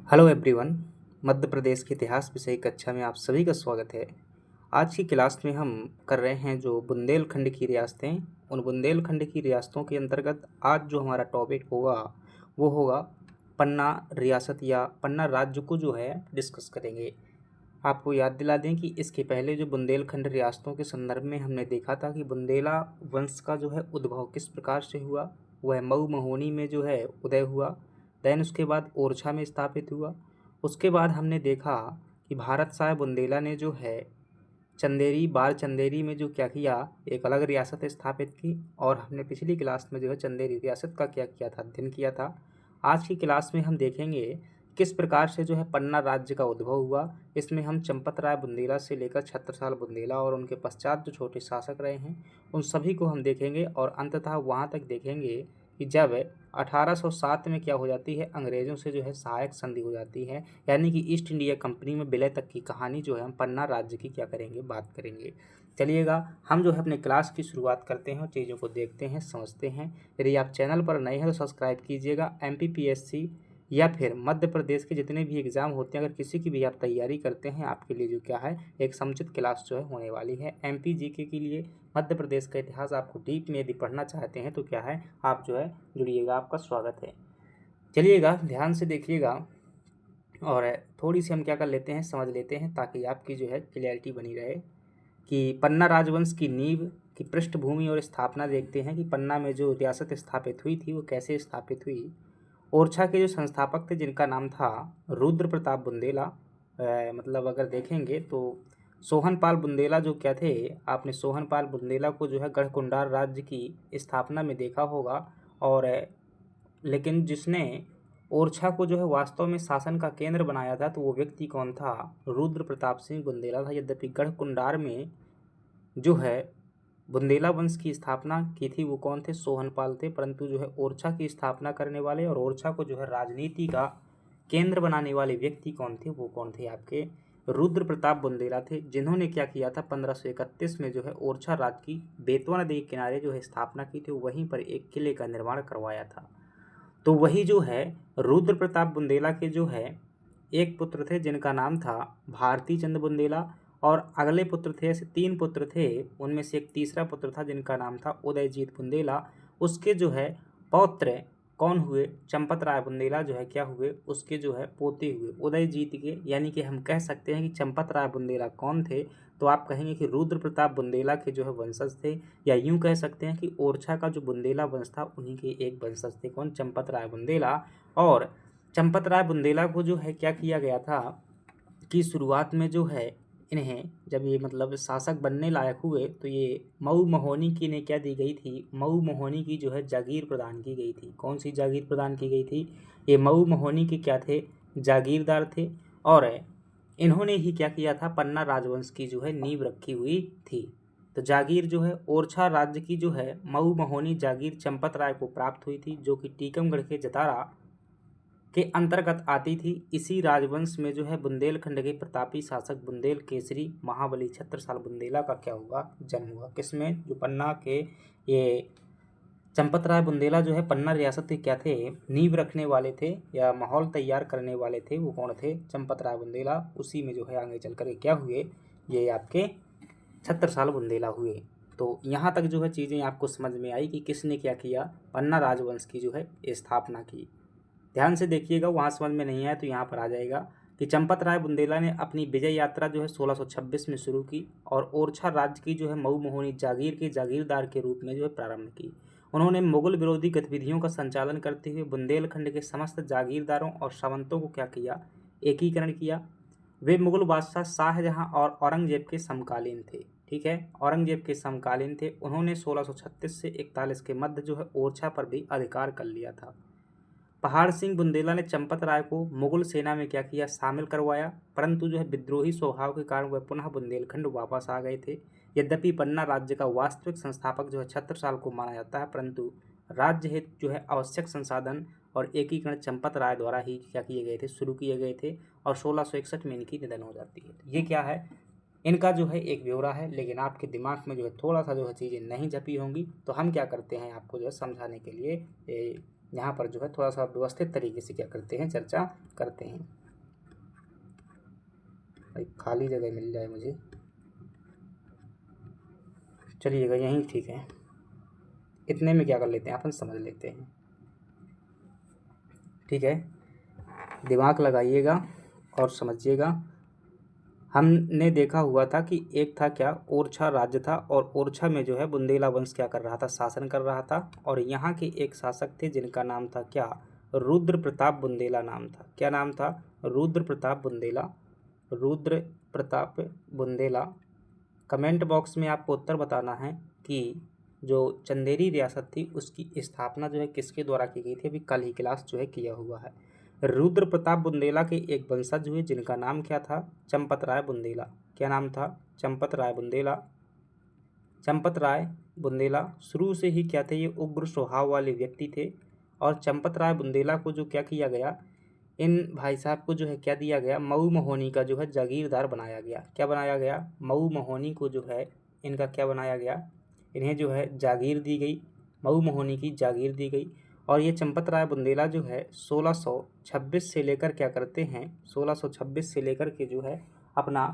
Hello everyone. Madhya Pradesh के इतिहास विषय कक्षा में आप सभी का स्वागत है। आज की क्लास में हम कर रहे हैं जो बुंदेलखंड की रियासतें, उन बुंदेलखंड की रियासतों के अंतर्गत आज जो हमारा टॉपिक होगा वो होगा पन्ना रियासत या पन्ना राज्य को जो है डिस्कस करेंगे। आपको याद दिला दें कि इसके पहले जो बुंदेलखंड रियासतों के संदर्भ में हमने देखा था कि बुंदेला वंश का जो है उद्भव किस प्रकार से हुआ। वह मऊ महोनी में जो है उदय हुआ, दैन उसके बाद ओरछा में स्थापित हुआ। उसके बाद हमने देखा कि भारत शाह बुंदेला ने जो है चंदेरी बार चंदेरी में जो क्या किया, एक अलग रियासत स्थापित की। और हमने पिछली क्लास में जो है चंदेरी रियासत का क्या किया था, अध्ययन किया था। आज की क्लास में हम देखेंगे किस प्रकार से जो है पन्ना राज्य का उद्भव हुआ। इसमें हम चंपत राय बुंदेला से लेकर छत्रसाल बुंदेला और उनके पश्चात जो छोटे शासक रहे हैं उन सभी को हम देखेंगे और अंततः वहाँ तक देखेंगे कि जब 1807 में क्या हो जाती है, अंग्रेज़ों से जो है सहायक संधि हो जाती है, यानी कि ईस्ट इंडिया कंपनी में विलय तक की कहानी जो है हम पन्ना राज्य की क्या करेंगे, बात करेंगे। चलिएगा हम जो है अपने क्लास की शुरुआत करते हैं और चीज़ों को देखते हैं, समझते हैं। यदि आप चैनल पर नए हैं तो सब्सक्राइब कीजिएगा। MPPSC या फिर मध्य प्रदेश के जितने भी एग्ज़ाम होते हैं, अगर किसी की भी आप तैयारी करते हैं, आपके लिए जो क्या है एक समुचित क्लास जो है होने वाली है। MPGK के लिए मध्य प्रदेश का इतिहास आपको डीप में यदि पढ़ना चाहते हैं तो क्या है, आप जो है जुड़िएगा, आपका स्वागत है। चलिएगा ध्यान से देखिएगा और थोड़ी सी हम क्या कर लेते हैं, समझ लेते हैं ताकि आपकी जो है क्लियरिटी बनी रहे कि पन्ना राजवंश की नींव की पृष्ठभूमि और स्थापना देखते हैं कि पन्ना में जो रियासत स्थापित हुई थी वो कैसे स्थापित हुई। ओरछा के जो संस्थापक थे जिनका नाम था रुद्र प्रताप बुंदेला, मतलब अगर देखेंगे तो सोहनपाल बुंदेला जो क्या थे, आपने सोहनपाल बुंदेला को जो है गढ़कुंडार राज्य की स्थापना में देखा होगा। और लेकिन जिसने ओरछा को जो है वास्तव में शासन का केंद्र बनाया था तो वो व्यक्ति कौन था, रुद्र प्रताप सिंह बुंदेला था। यद्यपि गढ़कुंडार में जो है बुंदेला वंश की स्थापना की थी वो कौन थे, सोहनपाल थे। परंतु जो है ओरछा की स्थापना करने वाले और ओरछा को जो है राजनीति का केंद्र बनाने वाले व्यक्ति कौन थे, वो कौन थे, आपके रुद्र प्रताप बुंदेला थे। जिन्होंने क्या किया था, 1531 में जो है ओरछा राज्य की बेतवा नदी के किनारे जो है स्थापना की थी, वहीं पर एक किले का निर्माण करवाया था। तो वही जो है रुद्र प्रताप बुंदेला के जो है एक पुत्र थे जिनका नाम था भारती चंद बुंदेला, और अगले पुत्र थे, ऐसे 3 पुत्र थे, उनमें से एक तीसरा पुत्र था जिनका नाम था उदयजीत बुंदेला। उसके जो है पौत्र कौन हुए, चंपत राय बुंदेला जो है क्या हुए, उसके जो है पोते हुए उदयजीत के। यानी कि हम कह सकते हैं कि चंपत राय बुंदेला कौन थे, तो आप कहेंगे कि रुद्र प्रताप बुंदेला के जो है वंशज थे, या यूं कह सकते हैं कि ओरछा का जो बुंदेला वंश था उन्हीं के एक वंशज थे। कौन, चंपत राय बुंदेला। और चंपत राय बुंदेला को जो है क्या किया गया था कि शुरुआत में जो है इन्हें जब ये मतलब शासक बनने लायक हुए तो ये मऊ महोनी की ने क्या दी गई थी, मऊ महोनी की जो है जागीर प्रदान की गई थी। कौन सी जागीर प्रदान की गई थी, ये मऊ महोनी के क्या थे, जागीरदार थे। और इन्होंने ही क्या किया था, पन्ना राजवंश की जो है नींव रखी हुई थी। तो जागीर जो है ओरछा राज्य की जो है मऊ महोनी जागीर चंपत राय को प्राप्त हुई थी, जो कि टीकमगढ़ के जतारा के अंतर्गत आती थी। इसी राजवंश में जो है बुंदेलखंड के प्रतापी शासक बुंदेल केसरी महाबली छत्रसाल बुंदेला का क्या हुआ, जन्म हुआ। किसमें, जो पन्ना के ये चंपत राय बुंदेला जो है पन्ना रियासत के क्या थे, नींव रखने वाले थे या माहौल तैयार करने वाले थे, वो कौन थे, चंपत राय बुंदेला। उसी में जो है आगे चल कर क्या हुए, ये आपके छत्रसाल बुंदेला हुए। तो यहाँ तक जो है चीज़ें आपको समझ में आई कि किसने क्या किया, पन्ना राजवंश की जो है स्थापना की। ध्यान से देखिएगा, वहाँ समझ में नहीं आया तो यहाँ पर आ जाएगा कि चंपत राय बुंदेला ने अपनी विजय यात्रा जो है 1626 में शुरू की और ओरछा राज्य की जो है मऊ महोनी जागीर के जागीरदार के रूप में जो है प्रारंभ की। उन्होंने मुगल विरोधी गतिविधियों का संचालन करते हुए बुंदेलखंड के समस्त जागीरदारों और सावंतों को क्या किया, एकीकरण किया। वे मुगल बादशाह शाहजहां और औरंगजेब के समकालीन थे। ठीक है, औरंगजेब के समकालीन थे। उन्होंने 1636 से 41 के मध्य जो है ओरछा पर भी अधिकार कर लिया था। पहाड़ सिंह बुंदेला ने चंपत राय को मुगल सेना में क्या किया, शामिल करवाया। परंतु जो है विद्रोही स्वभाव के कारण वह पुनः बुंदेलखंड वापस आ गए थे। यद्यपि पन्ना राज्य का वास्तविक संस्थापक जो है छत्रसाल को माना जाता है, परंतु राज्य हित जो है आवश्यक संसाधन और एकीकरण चंपत राय द्वारा ही क्या किए गए थे, शुरू किए गए थे। और 1661 में इनकी निधन हो जाती है। ये क्या है, इनका जो है एक ब्यौरा है, लेकिन आपके दिमाग में जो है थोड़ा सा जो है चीज़ें नहीं जपी होंगी, तो हम क्या करते हैं आपको जो है समझाने के लिए यहाँ पर जो है थोड़ा सा व्यवस्थित तरीके से क्या करते हैं, चर्चा करते हैं। एक खाली जगह मिल जाए मुझे। चलिएगा यहीं ठीक है, इतने में क्या कर लेते हैं अपन, समझ लेते हैं। ठीक है, दिमाग लगाइएगा और समझिएगा। हमने देखा हुआ था कि एक था क्या, ओरछा राज्य था, और ओरछा में जो है बुंदेला वंश क्या कर रहा था, शासन कर रहा था। और यहाँ के एक शासक थे जिनका नाम था क्या, रुद्र प्रताप बुंदेला नाम था। क्या नाम था, रुद्र प्रताप बुंदेला, रुद्र प्रताप बुंदेला। कमेंट बॉक्स में आपको उत्तर बताना है कि जो चंदेरी रियासत थी उसकी स्थापना जो है किसके द्वारा की गई थी। अभी कल ही क्लास जो है किया हुआ है। रुद्र प्रताप बुंदेला के एक वंशज हुए जिनका नाम क्या था, चंपत राय बुंदेला। क्या नाम था, चंपत राय बुंदेला। चंपत राय बुंदेला शुरू से ही क्या थे, ये उग्र स्वभाव वाले व्यक्ति थे। और चंपत राय बुंदेला को जो क्या किया गया, इन भाई साहब को जो है क्या दिया गया, मऊ महोनी का जो है जागीरदार बनाया गया। क्या बनाया गया, मऊ महोनी को जो है इनका क्या बनाया गया, इन्हें जो है जागीर दी गई, मऊ महोनी की जागीर दी गई। और ये चंपत राय बुंदेला जो है 1626 से लेकर क्या करते हैं, 1626 से लेकर के जो है अपना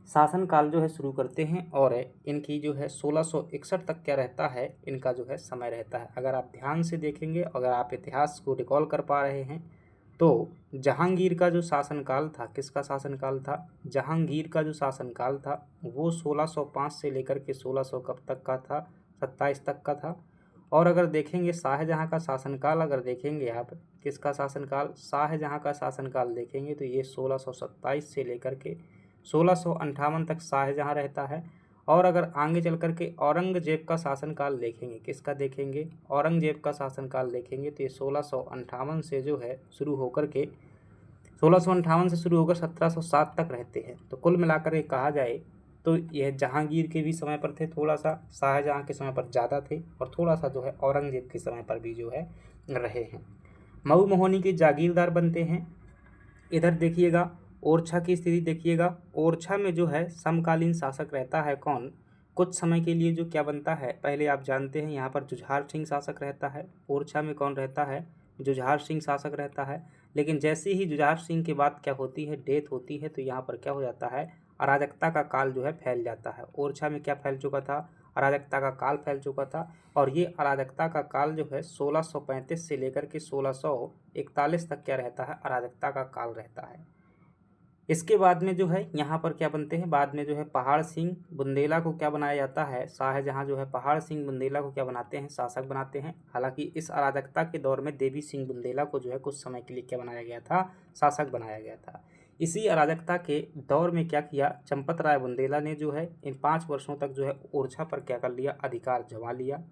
शासनकाल जो है शुरू करते हैं। और इनकी जो है 1661 तक क्या रहता है, इनका जो है समय रहता है। अगर आप ध्यान से देखेंगे, अगर आप इतिहास को रिकॉल कर पा रहे हैं, तो जहांगीर का जो शासनकाल था, किसका शासनकाल था, जहांगीर का जो शासनकाल था वो 1605 से लेकर के 1600 कब तक का था, 27 तक का था। और अगर देखेंगे शाहजहां का शासनकाल, अगर देखेंगे आप किसका शासनकाल, शाहजहां का शासनकाल देखेंगे तो ये 1627 से लेकर के 1658 तक शाहजहां रहता है। और अगर आगे चल कर के औरंगजेब का शासनकाल देखेंगे, किसका देखेंगे, औरंगजेब का शासनकाल देखेंगे तो ये 1658 से जो है शुरू होकर के 1658 से शुरू होकर 1707 तक रहते हैं। तो कुल मिलाकर के कहा जाए तो यह जहांगीर के भी समय पर थे, थोड़ा सा शाहजहां के समय पर ज़्यादा थे, और थोड़ा सा जो है औरंगजेब के समय पर भी जो है रहे हैं। मऊ महोनी के जागीरदार बनते हैं। इधर देखिएगा ओरछा की स्थिति देखिएगा, ओरछा में जो है समकालीन शासक रहता है कौन, कुछ समय के लिए जो क्या बनता है, पहले आप जानते हैं यहाँ पर जुझार सिंह शासक रहता है। ओरछा में कौन रहता है, जुझार सिंह शासक रहता है। लेकिन जैसे ही जुझार सिंह के बाद क्या होती है, डेथ होती है, तो यहाँ पर क्या हो जाता है, अराजकता का काल जो है फैल जाता है। ओरछा में क्या फैल चुका था, अराजकता का काल फैल चुका था। और ये अराजकता का काल जो है 1635 से लेकर के 1641 तक क्या रहता है, अराजकता का काल रहता है। इसके बाद में जो है यहाँ पर क्या बनते हैं, बाद में जो है पहाड़ सिंह बुंदेला को क्या बनाया जाता है, शाहजहां जो है पहाड़ सिंह बुंदेला को क्या बनाते हैं, शासक बनाते हैं। हालांकि इस अराजकता के दौर में देवी सिंह बुंदेला को जो है कुछ समय के लिए क्या बनाया गया था, शासक बनाया गया था। इसी अराजकता के दौर में क्या किया, चंपत राय बुंदेला ने जो है इन 5 वर्षों तक जो है ओरछा पर क्या कर लिया, अधिकार जमा लिया।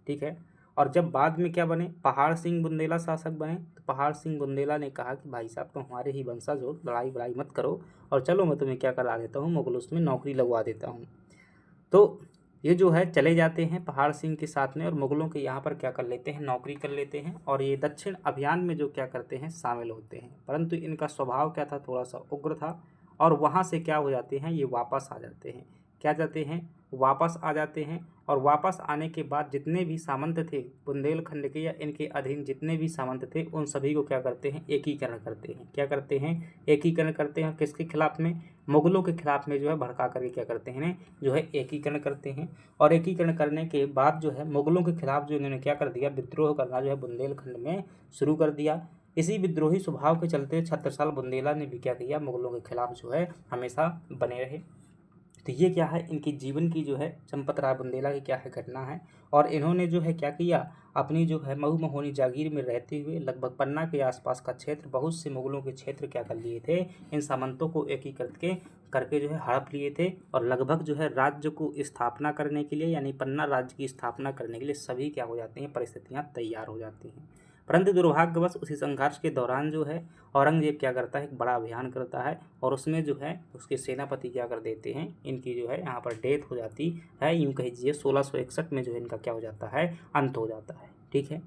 ठीक है, और जब बाद में क्या बने, पहाड़ सिंह बुंदेला शासक बने, तो पहाड़ सिंह बुंदेला ने कहा कि भाई साहब तुम हमारे ही वंशज हो, लड़ाई बड़ाई मत करो, और चलो मैं तुम्हें क्या करा देता हूँ, मुगलों में नौकरी लगवा देता हूँ। तो ये जो है चले जाते हैं पहाड़ सिंह के साथ में, और मुगलों के यहाँ पर क्या कर लेते हैं, नौकरी कर लेते हैं। और ये दक्षिण अभियान में जो क्या करते हैं, शामिल होते हैं। परंतु इनका स्वभाव क्या था, थोड़ा सा उग्र था। और वहाँ से क्या हो जाते हैं, ये वापस आ जाते हैं। क्या जाते हैं, वापस आ जाते हैं। और वापस आने के बाद जितने भी सामंत थे बुंदेलखंड के या इनके अधीन जितने भी सामंत थे, उन सभी को क्या करते हैं, एकीकरण करते हैं। क्या करते हैं, एकीकरण करते हैं। किसके खिलाफ में, मुगलों के खिलाफ में जो है भड़का करके क्या करते हैं, जो है एकीकरण करते हैं। और एकीकरण करने के बाद जो है मुगलों के खिलाफ जो इन्होंने क्या कर दिया, विद्रोह करना जो है बुंदेलखंड में शुरू कर दिया। इसी विद्रोही स्वभाव के चलते छत्रसाल बुंदेला ने भी क्या किया, मुगलों के खिलाफ जो है हमेशा बने रहे। तो ये क्या है, इनकी जीवन की जो है चंपत राय बुंदेला की क्या है घटना है। और इन्होंने जो है क्या किया, अपनी जो है मऊ महोनी जागीर में रहते हुए लगभग पन्ना के आसपास का क्षेत्र, बहुत से मुगलों के क्षेत्र क्या कर लिए थे, इन सामंतों को एकीकृत के करके जो है हड़प लिए थे। और लगभग जो है राज्य को स्थापना करने के लिए, यानी पन्ना राज्य की स्थापना करने के लिए सभी क्या हो जाती हैं, परिस्थितियाँ तैयार हो जाती हैं। परंतु दुर्भाग्यवश उसी संघर्ष के दौरान जो है औरंगजेब क्या करता है, एक बड़ा अभियान करता है, और उसमें जो है उसके सेनापति क्या कर देते हैं, इनकी जो है यहाँ पर डेथ हो जाती है। यूँ कहिए 1661 में जो है इनका क्या हो जाता है, अंत हो जाता है। ठीक है,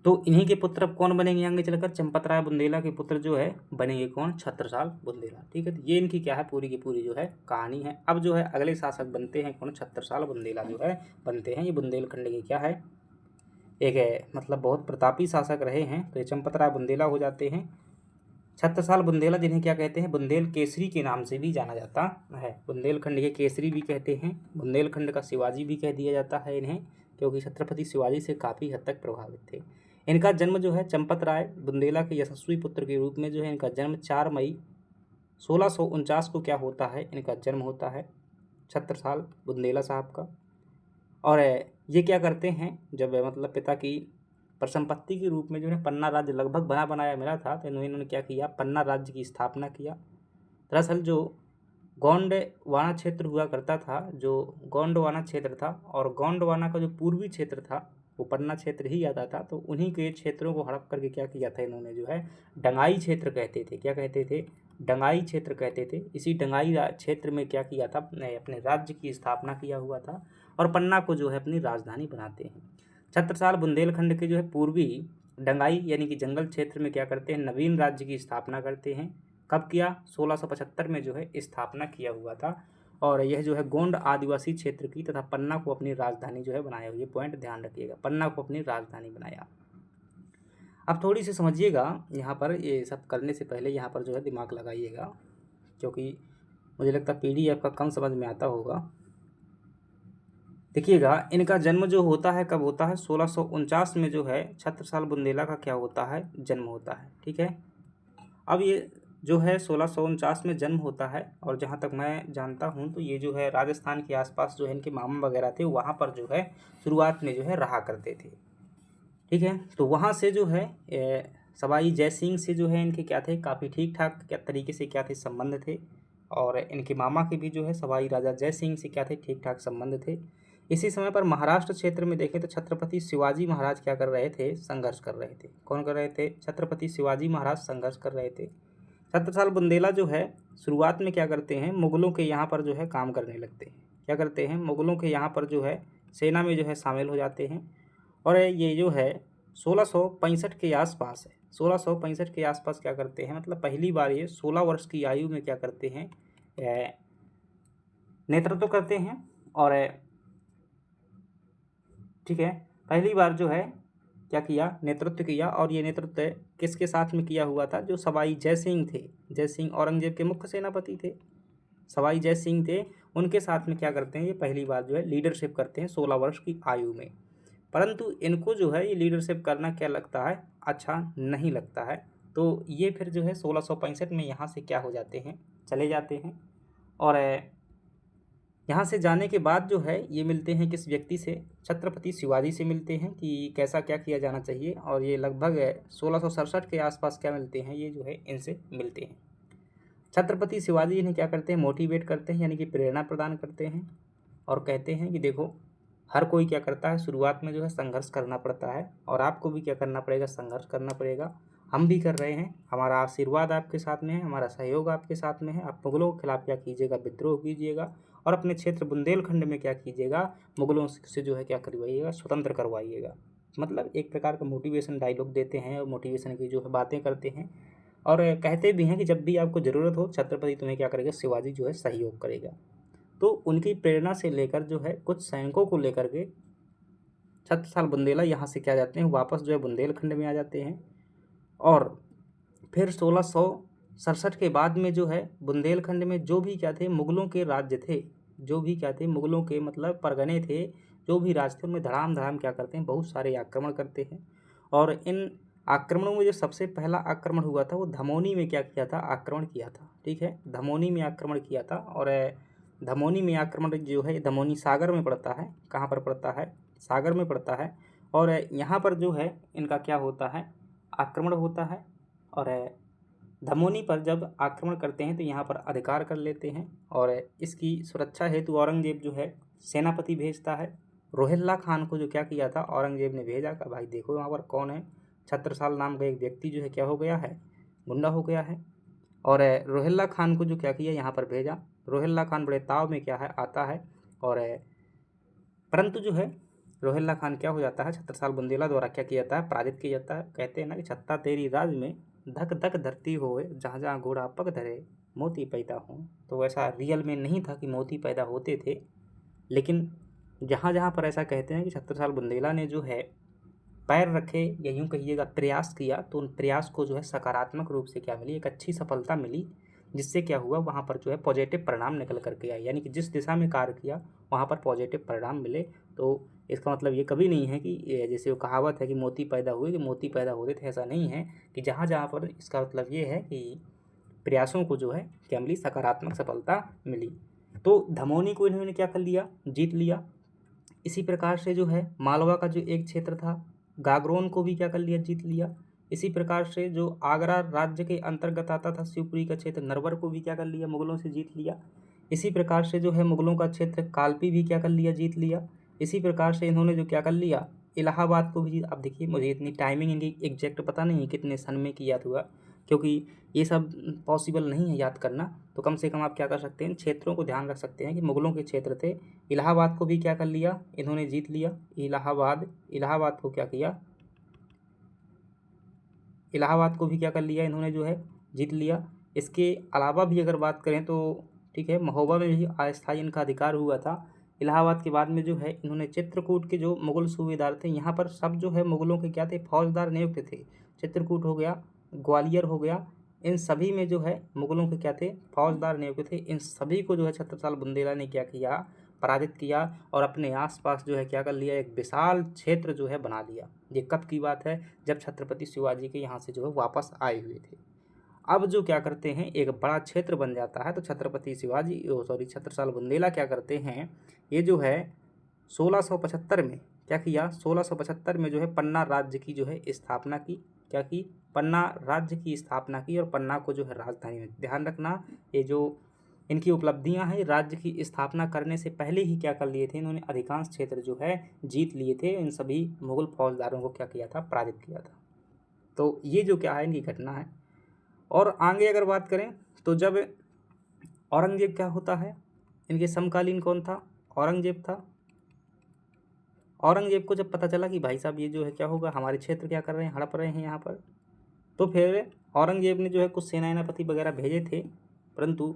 तो इन्हीं के पुत्र अब कौन बनेंगे आगे चलकर, चंपत राय बुंदेला के पुत्र जो है बनेंगे कौन, छत्रसाल बुंदेला। ठीक है, तो ये इनकी क्या है, पूरी की पूरी जो है कहानी है। अब जो है अगले शासक बनते हैं कौन, छत्रसाल बुंदेला जो है बनते हैं। ये बुंदेलखंड के क्या है, एक है मतलब बहुत प्रतापी शासक रहे हैं। तो ये चंपत राय बुंदेला हो जाते हैं। छत्रसाल बुंदेला जिन्हें क्या कहते हैं, बुंदेल केसरी के नाम से भी जाना जाता है। बुंदेलखंड के केसरी भी कहते हैं, बुंदेलखंड का शिवाजी भी कह दिया जाता है इन्हें, क्योंकि छत्रपति शिवाजी से काफ़ी हद तक प्रभावित थे। इनका जन्म जो है चंपत राय बुंदेला के यशस्वी पुत्र के रूप में जो है इनका जन्म 4 मई 1649 को क्या होता है, इनका जन्म होता है छत्रसाल बुंदेला साहब का। और ये क्या करते हैं, जब मतलब पिता की परिसंपत्ति के रूप में जो है पन्ना राज्य लगभग बना बनाया मिला था, तो इन्होंने क्या किया, पन्ना राज्य की स्थापना किया। दरअसल जो गोंडवाना क्षेत्र हुआ करता था, जो गोंडवाना क्षेत्र था, और गोंडवाना का जो पूर्वी क्षेत्र था वो पन्ना क्षेत्र ही आता था, तो उन्हीं के क्षेत्रों को हड़प करके क्या किया था इन्होंने, जो है डंगाई क्षेत्र कहते थे, क्या कहते थे, डंगाई क्षेत्र कहते थे। इसी डंगाई क्षेत्र में क्या किया था, अपने राज्य की स्थापना किया हुआ था, और पन्ना को जो है अपनी राजधानी बनाते हैं। छत्रसाल बुंदेलखंड के जो है पूर्वी डंगाई यानी कि जंगल क्षेत्र में क्या करते हैं, नवीन राज्य की स्थापना करते हैं। कब किया, 1675 में जो है स्थापना किया हुआ था। और यह जो है गोंड आदिवासी क्षेत्र की तथा पन्ना को अपनी राजधानी जो है बनाया। ये पॉइंट ध्यान रखिएगा, पन्ना को अपनी राजधानी बनाया। अब थोड़ी सी समझिएगा यहाँ पर, ये सब करने से पहले यहाँ पर जो है दिमाग लगाइएगा, क्योंकि मुझे लगता है PDF का कम समझ में आता होगा। देखिएगा, इनका जन्म जो होता है कब होता है, 1649 में जो है छत्रसाल बुंदेला का क्या होता है, जन्म होता है। ठीक है, अब ये जो है 1649 में जन्म होता है, और जहाँ तक मैं जानता हूँ तो ये जो है राजस्थान के आसपास जो है इनके मामा वगैरह थे, वहाँ पर जो है शुरुआत में जो है रहा करते थे। ठीक है, तो वहाँ से जो है सवाई जय सिंह से जो है इनके क्या थे, काफ़ी ठीक ठाक क्या तरीके से क्या थे, संबंध थे। और इनके मामा के भी जो है सवाई राजा जय सिंह से क्या थे, ठीक ठाक संबंध थे। इसी समय पर महाराष्ट्र क्षेत्र में देखें तो छत्रपति शिवाजी महाराज क्या कर रहे थे, संघर्ष कर रहे थे। कौन कर रहे थे, छत्रपति शिवाजी महाराज संघर्ष कर रहे थे। छत्रसाल बुंदेला जो है शुरुआत में क्या करते हैं, मुगलों के यहाँ पर जो है काम करने लगते हैं। क्या करते हैं, मुगलों के यहाँ पर जो है सेना में जो है शामिल हो जाते हैं। और ये जो है 1665 के आसपास है, 1665 के आसपास क्या करते हैं, मतलब पहली बार ये 16 वर्ष की आयु में क्या करते हैं, नेतृत्व करते हैं। और ठीक है, पहली बार जो है क्या किया, नेतृत्व किया। और ये नेतृत्व किसके साथ में किया हुआ था, जो सवाई जय सिंह थे, जय सिंह औरंगजेब के मुख्य सेनापति थे, सवाई जय सिंह थे, उनके साथ में क्या करते हैं, ये पहली बार जो है लीडरशिप करते हैं 16 वर्ष की आयु में। परंतु इनको जो है ये लीडरशिप करना क्या लगता है, अच्छा नहीं लगता है। तो ये फिर जो है 1665 में यहाँ से क्या हो जाते हैं, चले जाते हैं। और यहाँ से जाने के बाद जो है ये मिलते हैं किस व्यक्ति से, छत्रपति शिवाजी से मिलते हैं कि कैसा क्या किया जाना चाहिए। और ये लगभग 1667 के आसपास क्या मिलते हैं, ये जो है इनसे मिलते हैं। छत्रपति शिवाजी इन्हें क्या करते हैं, मोटिवेट करते हैं, यानी कि प्रेरणा प्रदान करते हैं। और कहते हैं कि देखो, हर कोई क्या करता है, शुरुआत में जो है संघर्ष करना पड़ता है, और आपको भी क्या करना पड़ेगा, संघर्ष करना पड़ेगा। हम भी कर रहे हैं, हमारा आशीर्वाद आपके साथ में है, हमारा सहयोग आपके साथ में है। आप मुगलों के खिलाफ क्या कीजिएगा, विद्रोह कीजिएगा, और अपने क्षेत्र बुंदेलखंड में क्या कीजिएगा, मुगलों से जो है क्या करवाइएगा, स्वतंत्र करवाइएगा। मतलब एक प्रकार का मोटिवेशन डायलॉग देते हैं, और मोटिवेशन की जो है बातें करते हैं। और कहते भी हैं कि जब भी आपको ज़रूरत हो, छत्रपति तुम्हें क्या करेगा, शिवाजी जो है सहयोग करेगा। तो उनकी प्रेरणा से लेकर जो है कुछ सैनिकों को लेकर के छत्रसाल बुंदेला यहाँ से क्या जाते हैं, वापस जो है बुंदेलखंड में आ जाते हैं। और फिर 1667 के बाद में जो है बुंदेलखंड में जो भी क्या थे, मुगलों के राज्य थे, जो भी क्या थे, मुगलों के मतलब परगने थे, जो भी राज थे, उनमें धड़ाम धड़ाम क्या करते हैं, बहुत सारे आक्रमण करते हैं। और इन आक्रमणों में जो सबसे पहला आक्रमण हुआ था वो धमोनी में क्या किया था, आक्रमण किया था। ठीक है, धमोनी में आक्रमण किया था। और धमोनी में आक्रमण जो है, धमोनी सागर में पड़ता है। कहाँ पर पड़ता है, सागर में पड़ता है। और यहाँ पर जो है इनका क्या होता है, आक्रमण होता है। और धमोनी पर जब आक्रमण करते हैं तो यहाँ पर अधिकार कर लेते हैं। और इसकी सुरक्षा हेतु औरंगजेब जो है सेनापति भेजता है। रोहिल्ला खान को जो क्या किया था, औरंगजेब ने भेजा कि भाई देखो यहाँ पर कौन है, छत्रसाल नाम का एक व्यक्ति जो है क्या हो गया है, गुंडा हो गया है। और रोहिल्ला खान को जो क्या किया, यहाँ पर भेजा। रोहिल्ला खान बड़े ताव में क्या है, आता है। और परंतु जो है रोहिल्ला खान क्या हो जाता है, छत्रसाल बुंदेला द्वारा क्या किया जाता है, पराजित किया जाता है। कहते हैं ना कि छत्ता तेरी राज में धक धक धरती होए, जहाँ जहाँ घोड़ा पग धरे मोती पैदा हों। तो वैसा रियल में नहीं था कि मोती पैदा होते थे, लेकिन जहाँ जहाँ पर ऐसा कहते हैं कि छत्रसाल बुंदेला ने जो है पैर रखे या यूँ कहिएगा प्रयास किया, तो उन प्रयास को जो है सकारात्मक रूप से क्या मिली, एक अच्छी सफलता मिली, जिससे क्या हुआ वहाँ पर जो है पॉजिटिव परिणाम निकल करके आए। यानी कि जिस दिशा में कार्य किया वहाँ पर पॉजिटिव परिणाम मिले। तो इसका मतलब ये कभी नहीं है कि जैसे वो कहावत है कि मोती पैदा हुए कि मोती पैदा होते थे, ऐसा नहीं है। कि जहाँ जहाँ पर इसका मतलब ये है कि प्रयासों को जो है क्या मिली, सकारात्मक सफलता मिली। तो धमोनी को इन्होंने क्या कर लिया, जीत लिया। इसी प्रकार से जो है मालवा का जो एक क्षेत्र था, गागरोन को भी क्या कर लिया, जीत लिया। इसी प्रकार से जो आगरा राज्य के अंतर्गत आता था शिवपुरी का क्षेत्र, नरवर को भी क्या कर लिया, मुगलों से जीत लिया। इसी प्रकार से जो है मुगलों का क्षेत्र कालपी भी क्या कर लिया, जीत लिया। इसी प्रकार से इन्होंने जो क्या कर लिया, इलाहाबाद को भी जीत। अब देखिए मुझे इतनी टाइमिंग इनकी एग्जैक्ट पता नहीं है कितने सन में किया हुआ, क्योंकि ये सब पॉसिबल नहीं है याद करना। तो कम से कम आप क्या कर सकते हैं, क्षेत्रों को ध्यान रख सकते हैं कि मुगलों के क्षेत्र थे। इलाहाबाद को भी क्या कर लिया, इन्होंने जीत लिया। इलाहाबाद को क्या किया, इलाहाबाद को भी क्या कर लिया इन्होंने, जो है जीत लिया। इसके अलावा भी अगर बात करें तो ठीक है, महोबा में भी अस्थायी इनका अधिकार हुआ था। इलाहाबाद के बाद में जो है इन्होंने चित्रकूट के जो मुगल सूबेदार थे, यहाँ पर सब जो है मुगलों के क्या थे, फौजदार नियुक्त थे। चित्रकूट हो गया, ग्वालियर हो गया, इन सभी में जो है मुगलों के क्या थे, फौजदार नियुक्त थे। इन सभी को जो है छत्रसाल बुंदेला ने क्या किया, पराजित किया और अपने आसपास जो है क्या कर लिया, एक विशाल क्षेत्र जो है बना लिया। ये कब की बात है, जब छत्रपति शिवाजी के यहाँ से जो है वापस आए हुए थे। अब जो क्या करते हैं, एक बड़ा क्षेत्र बन जाता है, तो छत्रपति शिवाजी छत्रसाल बुंदेला क्या करते हैं, ये जो है 1675 में क्या किया, 1675 में जो है पन्ना राज्य की जो है स्थापना की। क्या की, पन्ना राज्य की स्थापना की और पन्ना को जो है राजधानी में, ध्यान रखना ये जो इनकी उपलब्धियां हैं, राज्य की स्थापना करने से पहले ही क्या कर लिए थे इन्होंने, अधिकांश क्षेत्र जो है जीत लिए थे। इन सभी मुगल फौजदारों को क्या किया था, पराजित किया था। तो ये जो क्या है इनकी घटना है। और आगे अगर बात करें तो जब औरंगजेब क्या होता है, इनके समकालीन कौन था, औरंगजेब था। औरंगजेब को जब पता चला कि भाई साहब ये जो है क्या होगा, हमारे क्षेत्र क्या कर रहे हैं, हड़प रहे हैं यहाँ पर, तो फिर औरंगजेब ने जो है कुछ सेनापति वगैरह भेजे थे, परंतु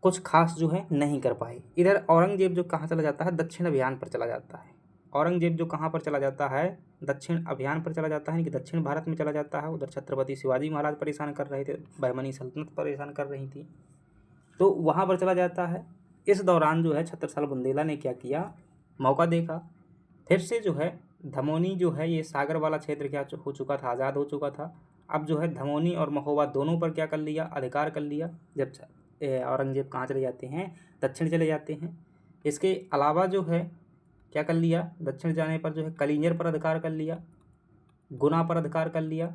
कुछ खास जो है नहीं कर पाए। इधर औरंगजेब जो कहाँ चला जाता है, दक्षिण अभियान पर चला जाता है। औरंगजेब जो कहाँ पर चला जाता है, दक्षिण अभियान पर चला जाता है, यानी कि दक्षिण भारत में चला जाता है। उधर छत्रपति शिवाजी महाराज परेशान कर रहे थे, बहमनी सल्तनत परेशान कर रही थी, तो वहाँ पर चला जाता है। इस दौरान जो है छत्रसाल बुंदेला ने क्या किया, मौका देखा। फिर से जो है धमोनी जो है, ये सागर वाला क्षेत्र क्या हो चुका था, आज़ाद हो चुका था। अब जो है धमोनी और महोबा दोनों पर क्या कर लिया, अधिकार कर लिया। जब औरंगजेब कहाँ चले जाते हैं, दक्षिण चले जाते हैं। इसके अलावा जो है क्या कर लिया, दक्षिण जाने पर जो है कलिंजर पर अधिकार कर लिया, गुना पर अधिकार कर लिया,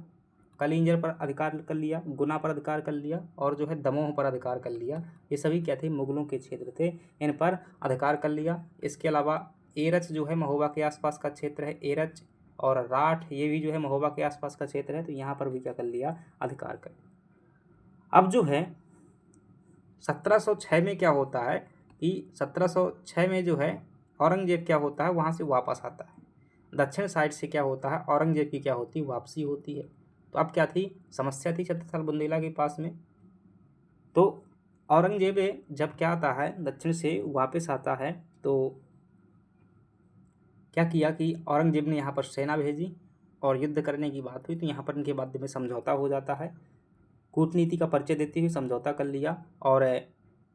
कलिंजर पर अधिकार कर लिया, गुना पर अधिकार कर लिया और जो है दमोह पर अधिकार कर लिया। ये सभी क्या थे, मुगलों के क्षेत्र थे, इन पर अधिकार कर लिया। इसके अलावा एरच जो है महोबा के आसपास का क्षेत्र है, एरच और राठ ये भी जो है महोबा के आसपास का क्षेत्र है, तो यहाँ पर भी क्या कर लिया, अधिकार कर लिया। अब जो है 1706 में क्या होता है कि 1706 में जो है औरंगजेब क्या होता है, वहाँ से वापस आता है। दक्षिण साइड से क्या होता है, औरंगजेब की क्या होती है, वापसी होती है। तो अब क्या थी, समस्या थी छत्रसाल बुंदेला के पास में। तो औरंगजेब जब क्या आता है, दक्षिण से वापस आता है, तो क्या किया कि औरंगजेब ने यहाँ पर सेना भेजी और युद्ध करने की बात हुई, तो यहाँ पर इनके बाद में समझौता हो जाता है। कूटनीति का परिचय देते हुए समझौता कर लिया और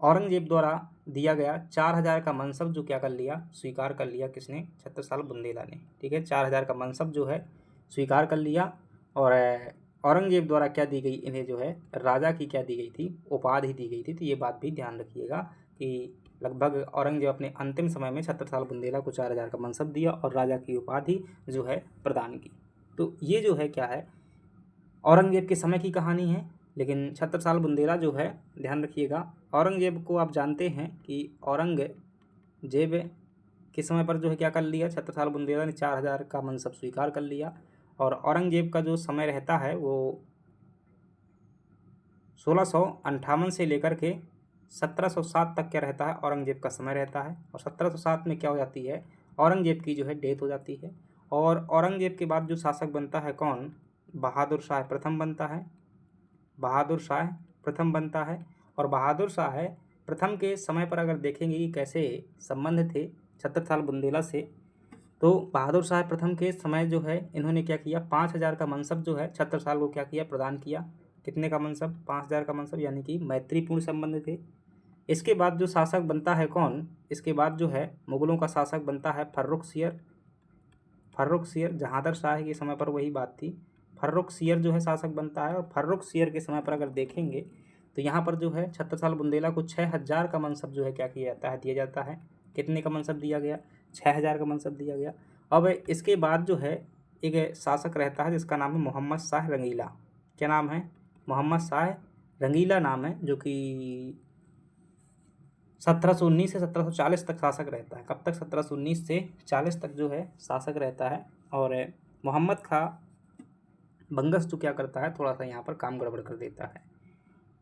औरंगजेब द्वारा दिया गया 4000 का मनसब जो क्या कर लिया, स्वीकार कर लिया। किसने, छत्रसाल बुंदेला ने। ठीक है, 4000 का मनसब जो है स्वीकार कर लिया। और औरंगजेब द्वारा क्या दी गई, इन्हें जो है राजा की क्या दी गई थी, उपाधि दी गई थी। तो ये बात भी ध्यान रखिएगा कि लगभग औरंगजेब अपने अंतिम समय में छत्रसाल बुंदेला को 4000 का मनसब दिया और राजा की उपाधि जो है प्रदान की। तो ये जो है क्या है, औरंगजेब के समय की कहानी है। लेकिन छत्रसाल बुंदेला जो है, ध्यान रखिएगा, औरंगजेब को आप जानते हैं कि औरंगजेब के समय पर जो है क्या कर लिया, छत्रसाल बुंदेला ने 4000 का मनसब स्वीकार कर लिया। और औरंगजेब का जो समय रहता है वो 1658 से लेकर के 1707 तक क्या रहता है, औरंगजेब का समय रहता है। और 1707 में क्या हो जाती है, औरंगजेब की जो है डेथ हो जाती है। और औरंगजेब के बाद जो शासक बनता है कौन, बहादुर शाह प्रथम बनता है। बहादुर शाह प्रथम बनता है। और बहादुर शाह प्रथम के समय पर अगर देखेंगे कि कैसे संबंध थे छत्रसाल बुंदेला से, तो बहादुर शाह प्रथम के समय जो है इन्होंने क्या किया, 5,000 का मनसब जो है छत्रसाल को क्या किया, प्रदान किया। कितने का मनसब, 5,000 का मनसब, यानी कि मैत्रीपूर्ण संबंध थे। इसके बाद जो शासक बनता है कौन, इसके बाद जो है मुगलों का शासक बनता है फर्रुखसियर। फर्रुखसियर जहांदर शाह के समय पर वही बात थी। फर्रुखसियर जो है शासक बनता है, और फर्रुखसियर के समय पर अगर देखेंगे तो यहाँ पर जो है छत्रसाल बुंदेला को 6,000 का मनसब जो है क्या किया जाता है, दिया जाता है। कितने का मनसब दिया गया, 6,000 का मनसब दिया गया। अब इसके बाद जो है एक शासक रहता है जिसका नाम है मोहम्मद शाह रंगीला। क्या नाम है, मोहम्मद शाह रंगीला नाम है, जो कि 1719 से 1740 तक शासक रहता है। कब तक, 1719 से 40 तक जो है शासक रहता है। और मोहम्मद खां बंगस जो क्या करता है, थोड़ा सा यहाँ पर काम गड़बड़ कर देता है।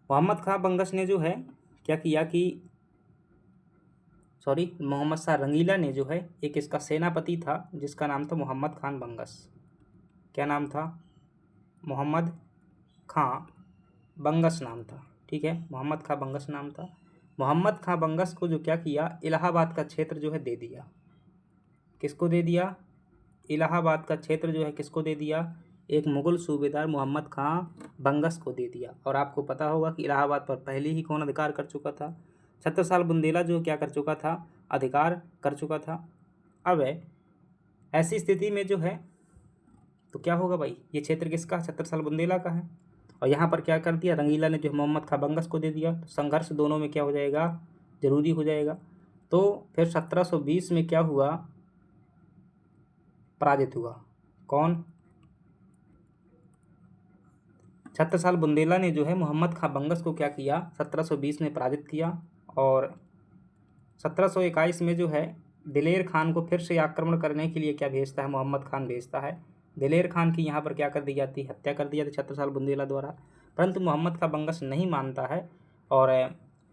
मोहम्मद खां बंगस ने जो है क्या किया कि मोहम्मद शाह रंगीला ने जो है एक इसका सेनापति था जिसका नाम था मोहम्मद खान बंगस। क्या नाम था, मोहम्मद खां बंगस नाम था। ठीक है, मोहम्मद खां बंगस नाम था। मोहम्मद खां बंगस को जो क्या किया, इलाहाबाद का क्षेत्र जो है दे दिया। किसको दे दिया, इलाहाबाद का क्षेत्र जो है किसको दे दिया, एक मुगल सूबेदार मोहम्मद खां बंगस को दे दिया। और आपको पता होगा कि इलाहाबाद पर पहले ही कौन अधिकार कर चुका था, छत्रसाल बुंदेला जो क्या कर चुका था, अधिकार कर चुका था। अब ऐसी स्थिति में जो है तो क्या होगा भाई, ये क्षेत्र किसका, छत्रसाल बुंदेला का है। और यहाँ पर क्या कर दिया, रंगीला ने जो मोहम्मद खां बंगस को दे दिया। तो संघर्ष दोनों में क्या हो जाएगा, जरूरी हो जाएगा। तो फिर 1720 में क्या हुआ, पराजित हुआ। कौन, छत्रसाल बुंदेला ने जो है मोहम्मद खां बंगस को क्या किया, 1720 में पराजित किया। और 1721 में जो है दिलेर खान को फिर से आक्रमण करने के लिए क्या भेजता है, मोहम्मद खान भेजता है। दिलेर खान की यहाँ पर क्या कर दी जाती, हत्या कर दी जाती छत्रसाल बुंदेला द्वारा। परंतु मोहम्मद खां बंगस नहीं मानता है और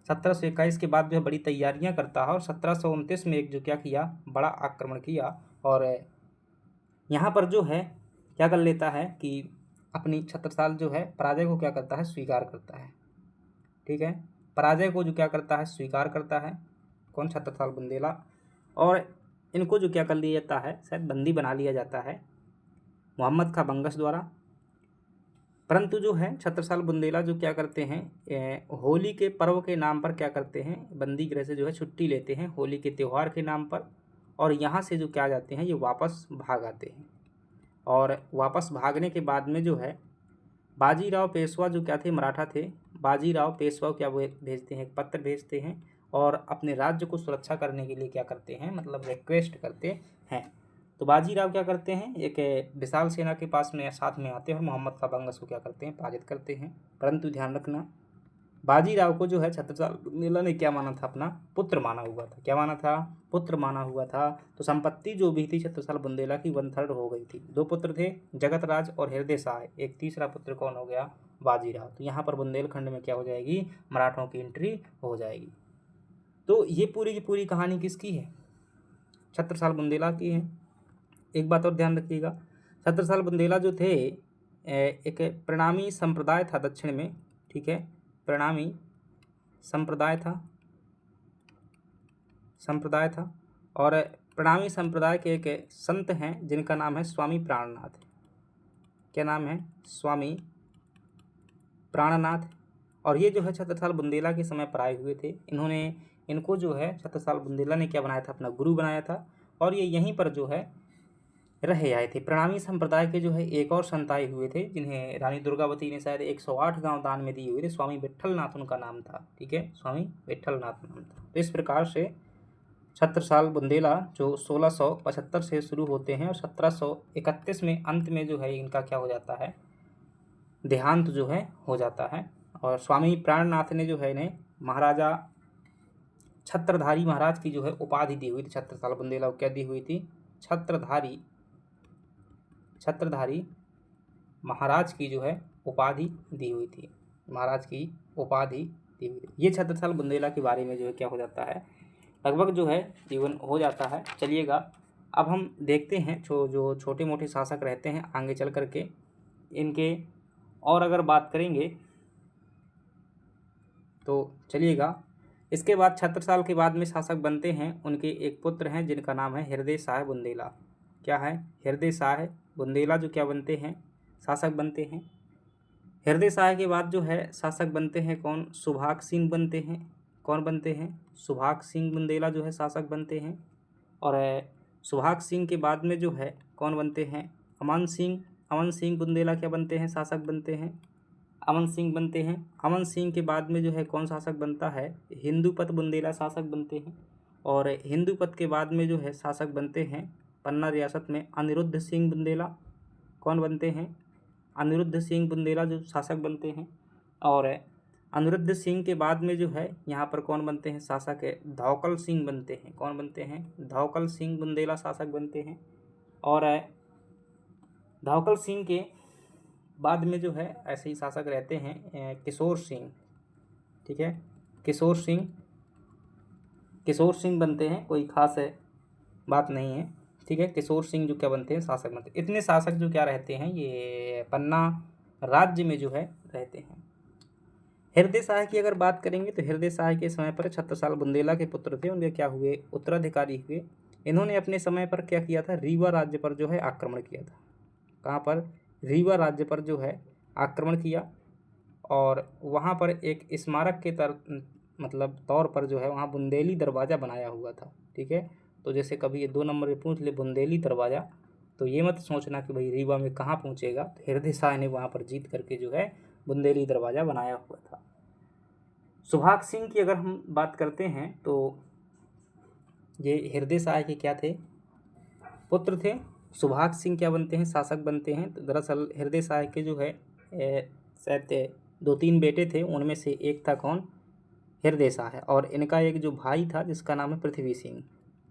1721 के बाद जो है बड़ी तैयारियां करता है। और 1729 में एक जो क्या किया, बड़ा आक्रमण किया। और यहाँ पर जो है क्या कर लेता है कि अपनी छत्रसाल जो है पराजय को क्या करता है, स्वीकार करता है। ठीक है, पराजय को जो क्या करता है, स्वीकार करता है। कौन, छत्रसाल बुंदेला। और इनको जो क्या कर लिया जाता है, शायद बंदी बना लिया जाता है मोहम्मद खां बंगस द्वारा। परंतु जो है छत्रसाल बुंदेला जो क्या करते हैं, होली के पर्व के नाम पर क्या करते हैं, बंदी गृह से जो है छुट्टी लेते हैं होली के त्यौहार के नाम पर। और यहाँ से जो क्या जाते हैं, ये वापस भाग आते हैं। और वापस भागने के बाद में जो है बाजीराव पेशवा जो क्या थे, मराठा थे, बाजीराव पेशवा क्या भेजते हैं, एक पत्र भेजते हैं। और अपने राज्य को सुरक्षा करने के लिए क्या करते हैं, मतलब रिक्वेस्ट करते हैं। तो बाजीराव क्या करते हैं, एक विशाल सेना के पास में साथ में आते हैं और मोहम्मद खां बंगस को क्या करते हैं, पराजित करते हैं। परंतु ध्यान रखना, बाजीराव को जो है छत्रसाल बुंदेला ने क्या माना था, अपना पुत्र माना हुआ था। क्या माना था, पुत्र माना हुआ था। तो संपत्ति जो भी थी छत्रसाल बुंदेला की 1/3 हो गई थी। 2 पुत्र थे, जगतराज और हृदय शाह। एक तीसरा पुत्र कौन हो गया, बाजीराव। तो यहाँ पर बुंदेलखंड में क्या हो जाएगी, मराठों की एंट्री हो जाएगी। तो ये पूरी की पूरी कहानी किसकी है, छत्रसाल बुंदेला की है। एक बात और ध्यान रखिएगा, छत्रसाल बुंदेला जो थे एक प्रणामी संप्रदाय था दक्षिण में। ठीक है, प्रणामी संप्रदाय था। और प्रणामी संप्रदाय के एक संत हैं जिनका नाम है स्वामी प्राणनाथ। क्या नाम है, स्वामी प्राणनाथ। और ये जो है छत्रसाल बुंदेला के समय पर आए हुए थे। इनको जो है छत्रसाल बुंदेला ने क्या बनाया था, अपना गुरु बनाया था। और ये यहीं पर जो है रहे आए थे। प्रणामी संप्रदाय के जो है एक और संत आए हुए थे जिन्हें रानी दुर्गावती ने शायद 108 गांव दान में दिए हुए थे। स्वामी विट्ठलनाथ उनका नाम था। ठीक है, स्वामी विट्ठलनाथ नाम था। तो इस प्रकार से छत्रसाल बुंदेला जो 1675 से शुरू होते हैं और 1731 में अंत में जो है इनका क्या हो जाता है, देहांत जो है हो जाता है। और स्वामी प्राणनाथ ने जो है इन्हें महाराजा छत्रधारी महाराज की जो है उपाधि दी हुई थी। छत्रसाल बुंदेला को क्या दी हुई थी, छत्रधारी महाराज की जो है उपाधि दी हुई थी, महाराज की उपाधि दी हुई थी। ये छत्रसाल बुंदेला के बारे में जो है क्या हो जाता है, लगभग जो है जीवन हो जाता है। चलिएगा अब हम देखते हैं जो छोटे मोटे शासक रहते हैं आगे चल करके इनके, और अगर बात करेंगे तो चलिएगा। इसके बाद छत्रसाल के बाद में शासक बनते हैं उनके एक पुत्र हैं जिनका नाम है हृदय शाह बुंदेला। क्या है, हृदय शाह बुंदेला जो क्या बनते हैं, शासक बनते हैं। हृदय शाह के बाद जो है शासक बनते हैं कौन, सुभाष सिंह बनते हैं। कौन बनते हैं, सुभाष सिंह बुंदेला जो है शासक बनते हैं। और सुभाष सिंह के बाद में जो है कौन बनते हैं, अमन सिंह। अमन सिंह बुंदेला क्या बनते हैं, शासक बनते हैं, अमन सिंह बनते हैं। अमन सिंह के बाद में जो है कौन शासक बनता है, हिंदुपत बुंदेला शासक बनते हैं। और हिंदुपत के बाद में जो है शासक बनते हैं पन्ना रियासत में अनिरुद्ध सिंह बुंदेला। कौन बनते हैं, अनिरुद्ध सिंह बुंदेला जो शासक बनते हैं। और अनिरुद्ध सिंह के बाद में जो है यहाँ पर कौन बनते हैं शासक है, धौकल सिंह बनते हैं। कौन बनते हैं, धौकल सिंह बुंदेला शासक बनते हैं। और धौकल सिंह के बाद में जो है ऐसे ही शासक रहते हैं किशोर सिंह। ठीक है, किशोर सिंह बनते हैं, कोई खास बात नहीं है। ठीक है, किशोर सिंह जो क्या बनते हैं, शासक बनते हैं। इतने शासक जो क्या रहते हैं ये पन्ना राज्य में जो है रहते हैं। हृदय शाह की अगर बात करेंगे तो हृदय शाह के समय पर छत्रसाल बुंदेला के पुत्र थे, उनके क्या हुए, उत्तराधिकारी हुए। इन्होंने अपने समय पर क्या किया था, रीवा राज्य पर जो है आक्रमण किया था। कहाँ पर, रीवा राज्य पर जो है आक्रमण किया। और वहाँ पर एक स्मारक के तौर पर जो है वहाँ बुंदेली दरवाज़ा बनाया हुआ था। ठीक है, तो जैसे कभी ये 2 नंबर में पूछ ले बुंदेली दरवाज़ा, तो ये मत सोचना कि भाई रीवा में कहाँ पहुँचेगा। तो हृदय शाह ने वहाँ पर जीत करके जो है बुंदेली दरवाज़ा बनाया हुआ था। सुभाष सिंह की अगर हम बात करते हैं तो ये हृदय शाह के क्या थे, पुत्र थे। सुभाष सिंह क्या बनते हैं, शासक बनते हैं। तो दरअसल हृदय शाह के जो है शायद 2-3 बेटे थे, उनमें से एक था कौन, हृदय शाह। और इनका एक जो भाई था जिसका नाम है पृथ्वी सिंह।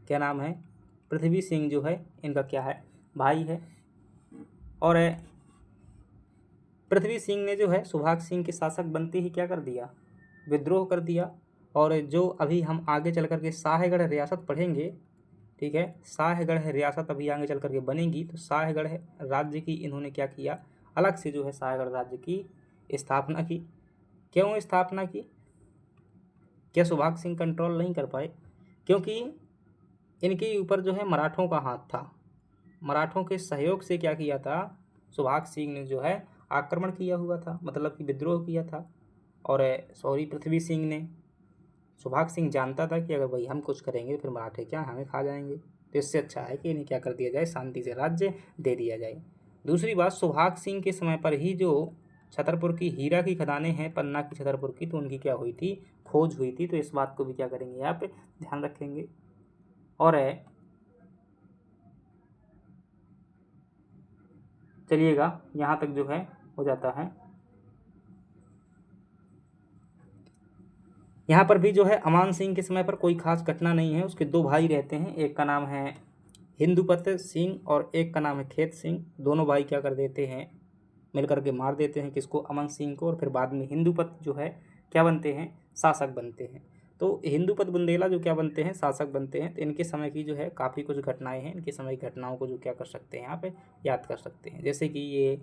क्या नाम है, पृथ्वी सिंह जो है इनका क्या है, भाई है। और पृथ्वी सिंह ने जो है सुभाष सिंह के शासक बनते ही क्या कर दिया, विद्रोह कर दिया। और जो अभी हम आगे चल कर के शाहगढ़ रियासत पढ़ेंगे, ठीक है, शाहगढ़ रियासत अभी आगे चल करके बनेगी, तो शाहगढ़ राज्य की इन्होंने क्या किया, अलग से जो है शाहगढ़ राज्य की स्थापना की। क्यों स्थापना की, क्या सुभाष सिंह कंट्रोल नहीं कर पाए, क्योंकि इनके ऊपर जो है मराठों का हाथ था। मराठों के सहयोग से क्या किया था, सुभाष सिंह ने जो है आक्रमण किया हुआ था, मतलब कि विद्रोह किया था। और पृथ्वी सिंह ने, सुभाष सिंह जानता था कि अगर भाई हम कुछ करेंगे तो फिर मराठे क्या हमें खा जाएंगे, तो इससे अच्छा है कि इन्हें क्या कर दिया जाए, शांति से राज्य दे दिया जाए। दूसरी बात, सुभाष सिंह के समय पर ही जो छतरपुर की हीरा की खदानें हैं, पन्ना की छतरपुर की, तो उनकी क्या हुई थी, खोज हुई थी। तो इस बात को भी क्या करेंगे, यहाँ पे ध्यान रखेंगे। और चलिएगा यहाँ तक जो है हो जाता है। यहाँ पर भी जो है अमान सिंह के समय पर कोई खास घटना नहीं है। उसके 2 भाई रहते हैं, एक का नाम है हिंदुपत सिंह और एक का नाम है खेत सिंह। दोनों भाई क्या कर देते हैं, मिलकर के मार देते हैं किसको, अमन सिंह को। और फिर बाद में हिंदुपत जो है क्या बनते हैं, शासक बनते हैं। तो हिंदुपत बुंदेला जो क्या बनते हैं, शासक बनते हैं। तो इनके समय की जो है काफ़ी कुछ घटनाएं हैं, इनके समय की घटनाओं को जो क्या कर सकते हैं, यहाँ पे याद कर सकते हैं। जैसे कि ये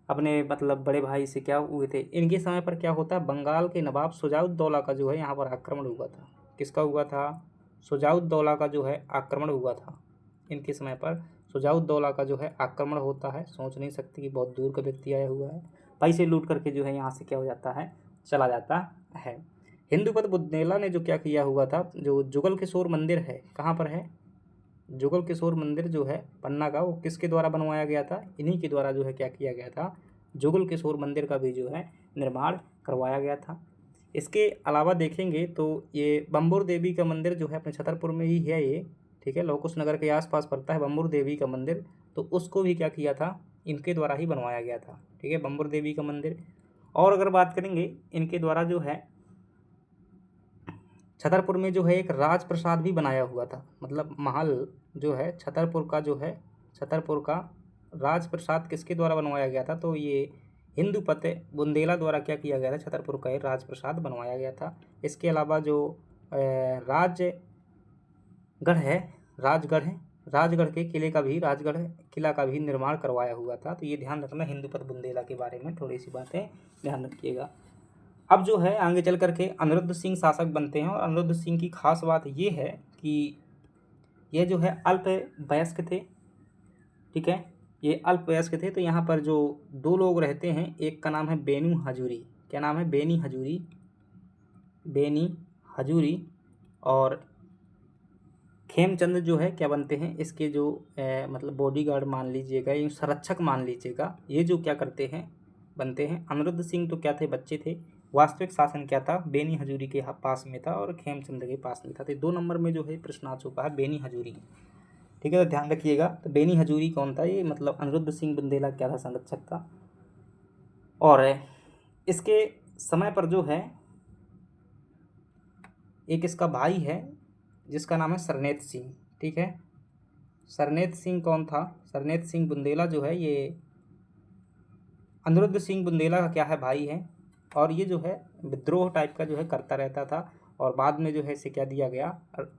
अपने बड़े भाई से क्या हुए थे, इनके समय पर क्या होता है, बंगाल के नवाब शुजाउद्दौला का जो है यहाँ पर आक्रमण हुआ था। किसका हुआ था, शुजाउद्दौला का जो है आक्रमण हुआ था। इनके समय पर शुजाउद्दौला का जो है आक्रमण होता है। सोच नहीं सकते कि बहुत दूर का व्यक्ति आया हुआ है, पैसे लूट करके जो है यहाँ से क्या हो जाता है, चला जाता है। हिंदुपत बुंदेला ने जो क्या किया हुआ था, जो जुगल किशोर मंदिर है, कहाँ पर है, जुगल किशोर मंदिर जो है पन्ना का, वो किसके द्वारा बनवाया गया था, इन्हीं के द्वारा जो है क्या किया गया था, जुगल किशोर मंदिर का भी जो है निर्माण करवाया गया था। इसके अलावा देखेंगे तो ये बम्बुर देवी का मंदिर जो है अपने छतरपुर में ही है ये, ठीक है, लौकुश नगर के आसपास पड़ता है बम्बुर देवी का मंदिर। तो उसको भी क्या किया था, इनके द्वारा ही बनवाया गया था। ठीक है, बम्बुर देवी का मंदिर। और अगर बात करेंगे इनके द्वारा जो है छतरपुर में जो है एक राजप्रसाद भी बनाया हुआ था, मतलब महल जो है छतरपुर का, जो है छतरपुर का राजप्रसाद किसके द्वारा बनवाया गया था, तो ये हिंदुपत बुंदेला द्वारा क्या किया गया था, छतरपुर का एक राजप्रसाद बनवाया गया था। इसके अलावा जो राजगढ़ है, राजगढ़ के किले का भी, राजगढ़ किला का भी निर्माण करवाया हुआ था। तो ये ध्यान रखना, हिंदुपत बुंदेला के बारे में थोड़ी सी बातें ध्यान रखिएगा। अब जो है आगे चल करके अनिरुद्ध सिंह शासक बनते हैं। और अनिरुद्ध सिंह की खास बात ये है कि ये जो है अल्प वयस्क थे, ठीक है, ये अल्पवयस्क थे। तो यहाँ पर जो 2 लोग रहते हैं, एक का नाम है बेनू हजूरी, क्या नाम है, बेनी हजूरी, बेनी हजूरी, और खेमचंद जो है क्या बनते हैं, इसके जो मतलब बॉडीगार्ड मान लीजिएगा, ये संरक्षक मान लीजिएगा। ये जो क्या करते हैं, बनते हैं। अनिरुद्ध सिंह तो क्या थे, बच्चे थे। वास्तविक शासन क्या था, बेनी हजूरी के पास में था और खेमचंद के पास में था। तो 2 नंबर में जो है प्रश्न आ चुका है, बेनी हजूरी। ठीक है, तो ध्यान रखिएगा। तो बेनी हजूरी कौन था, ये मतलब अनिरुद्ध सिंह बुंदेला क्या था, संरक्षक था। और इसके समय पर जो है एक इसका भाई है जिसका नाम है सरनेत सिंह। ठीक है, सरनेत सिंह कौन था, सरनेत सिंह बुंदेला जो है ये अनिरुद्ध सिंह बुंदेला का क्या है, भाई है। और ये जो है विद्रोह टाइप का जो है करता रहता था। और बाद में जो है इसे क्या दिया गया,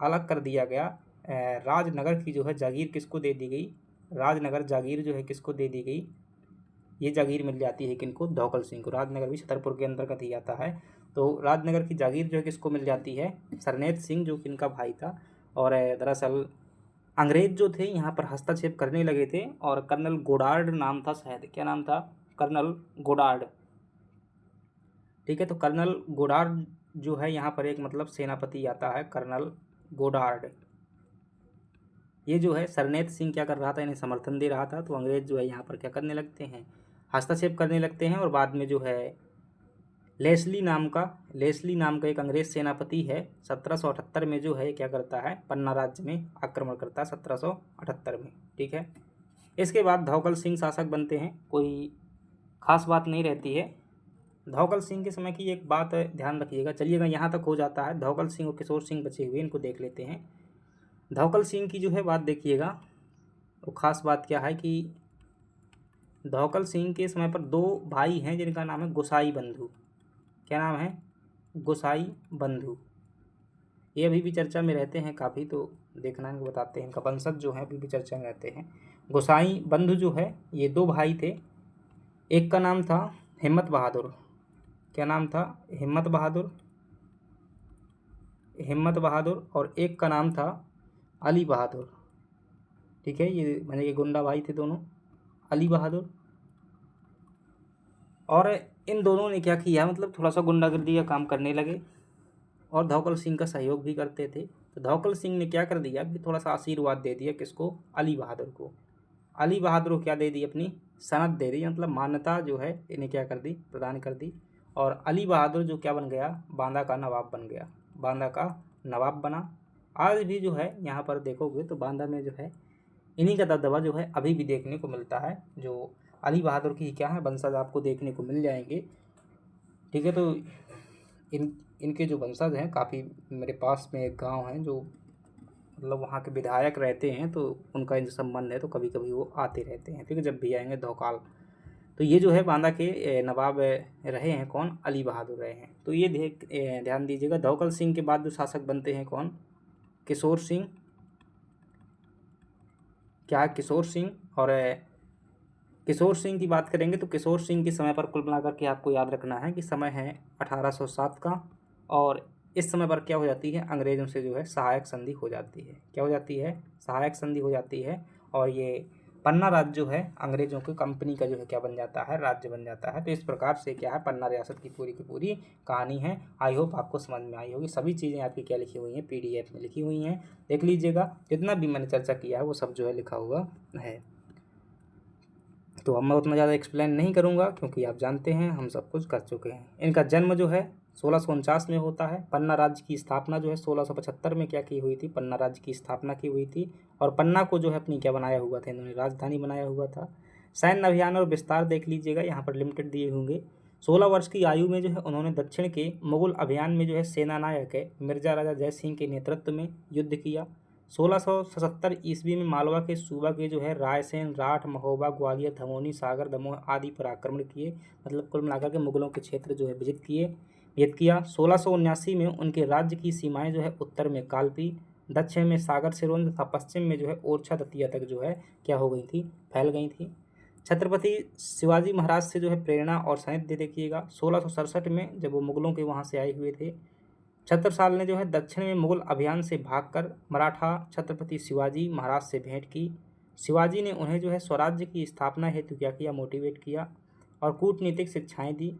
अलग कर दिया गया। राजनगर की जो है जागीर किसको दे दी गई, राजनगर जागीर जो है किसको दे दी गई, ये जागीर मिल जाती है किनको, धौकल सिंह को। राजनगर भी छतरपुर के अंतर्गत ही आता है। तो राजनगर की जागीर जो है किसको मिल जाती है, सरनेत सिंह, जो कि इनका भाई था। और दरअसल अंग्रेज जो थे यहाँ पर हस्तक्षेप करने लगे थे, और कर्नल गोडार्ड नाम था शायद, क्या नाम था, कर्नल गोडार्ड। ठीक है, तो कर्नल गोडार्ड जो है यहाँ पर एक मतलब सेनापति आता है, कर्नल गोडार्ड। ये जो है सरनेत सिंह क्या कर रहा था, इन्हें समर्थन दे रहा था। तो अंग्रेज जो है यहाँ पर क्या करने लगते हैं, हस्तक्षेप करने लगते हैं। और बाद में जो है लेस्ली नाम का एक अंग्रेज सेनापति है, 1778 में जो है क्या करता है, पन्ना राज्य में आक्रमण करता है, 1778 में। ठीक है, इसके बाद धौकल सिंह शासक बनते हैं, कोई खास बात नहीं रहती है। धौकल सिंह के समय की एक बात ध्यान रखिएगा, चलिएगा यहाँ तक हो जाता है। धौकल सिंह और किशोर सिंह बचे हुए, इनको देख लेते हैं। धौकल सिंह की जो है बात देखिएगा, वो खास बात क्या है कि धौकल सिंह के समय पर 2 भाई हैं जिनका नाम है गोसाई बंधु। क्या नाम है, गोसाई बंधु। ये अभी भी चर्चा में रहते हैं काफ़ी, तो देखना इनको बताते हैं, इनका वंशज जो है अभी भी चर्चा में रहते हैं। गोसाई बंधु जो है ये 2 भाई थे। एक का नाम था हिम्मत बहादुर, क्या नाम था, हिम्मत बहादुर, हिम्मत बहादुर। और एक का नाम था अली बहादुर। ठीक है, ये मैंने ये गुंडा भाई थे दोनों, अली बहादुर। और इन दोनों ने क्या किया, मतलब थोड़ा सा गुंडागर्दी का काम करने लगे और धौकल सिंह का सहयोग भी करते थे। तो धौकल सिंह ने क्या कर दिया कि थोड़ा सा आशीर्वाद दे दिया किसको, अली बहादुर को। अली बहादुर को क्या दे दी, अपनी सनद दे दी, मतलब मान्यता जो है इन्हें क्या कर दी, प्रदान कर दी। और अली बहादुर जो क्या बन गया, बांदा का नवाब बन गया, बांदा का नवाब बना। आज भी जो है यहाँ पर देखोगे तो बांदा में जो है इन्हीं का दबदबा जो है अभी भी देखने को मिलता है। जो अली बहादुर की क्या है वंशज आपको देखने को मिल जाएंगे। ठीक है, तो इनके जो वंशज हैं काफ़ी, मेरे पास में एक गांव है जो मतलब वहाँ के विधायक रहते हैं, तो उनका इनसे संबंध है, तो कभी कभी वो आते रहते हैं। ठीक है, जब भी आएंगे धौकाल। तो ये जो है बांदा के नवाब रहे हैं कौन, अली बहादुर रहे हैं। तो ये ध्यान दीजिएगा। धौकल सिंह के बाद जो शासक बनते हैं कौन, किशोर सिंह, क्या है, किशोर सिंह। और किशोर सिंह की बात करेंगे तो किशोर सिंह के समय पर कुल मिलाकर के आपको याद रखना है कि समय है 1807 का। और इस समय पर क्या हो जाती है, अंग्रेज़ों से जो है सहायक संधि हो जाती है। क्या हो जाती है, सहायक संधि हो जाती है। और ये पन्ना राज्य जो है अंग्रेज़ों की कंपनी का जो है क्या बन जाता है, राज्य बन जाता है। तो इस प्रकार से क्या है, पन्ना रियासत की पूरी कहानी है। आई होप आपको समझ में आई होगी। सभी चीज़ें आपकी क्या लिखी हुई हैं, PDF में लिखी हुई हैं, देख लीजिएगा। जितना भी मैंने चर्चा किया है वो सब जो है लिखा हुआ है। तो अब मैं उतना ज़्यादा एक्सप्लेन नहीं करूँगा, क्योंकि आप जानते हैं हम सब कुछ कर चुके हैं। इनका जन्म जो है 1649 में होता है। पन्ना राज्य की स्थापना जो है 1675 में क्या की हुई थी, पन्ना राज्य की स्थापना की हुई थी। और पन्ना को जो है अपनी क्या बनाया हुआ था, इन्होंने राजधानी बनाया हुआ था। सैन्य अभियान और विस्तार देख लीजिएगा, यहाँ पर लिमिटेड दिए होंगे। 16 वर्ष की आयु में जो है उन्होंने दक्षिण के मुगल अभियान में जो है सेनानायक है मिर्जा राजा जय सिंह के नेतृत्व में युद्ध किया। 1677 ईस्वी में मालवा के सूबा के जो है रायसेन, राठ, महोबा, ग्वालियर, धमोनी, सागर, दमोह आदि पर आक्रमण किए। मतलब कुल मिलाकर के मुगलों के क्षेत्र जो है विजित किया। 1679 में उनके राज्य की सीमाएं जो है उत्तर में कालपी, दक्षिण में सागर सिरोंज तथा पश्चिम में जो है ओरछा दतिया तक जो है क्या हो गई थी, फैल गई थी। छत्रपति शिवाजी महाराज से जो है प्रेरणा और सानिध्य देखिएगा। 1667 में जब वो मुगलों के वहाँ से आए हुए थे, छत्रसाल ने जो है दक्षिण में मुगल अभियान से भागकर मराठा छत्रपति शिवाजी महाराज से भेंट की। शिवाजी ने उन्हें जो है स्वराज्य की स्थापना हेतु क्या किया, मोटिवेट किया और कूटनीतिक शिक्षाएं दी।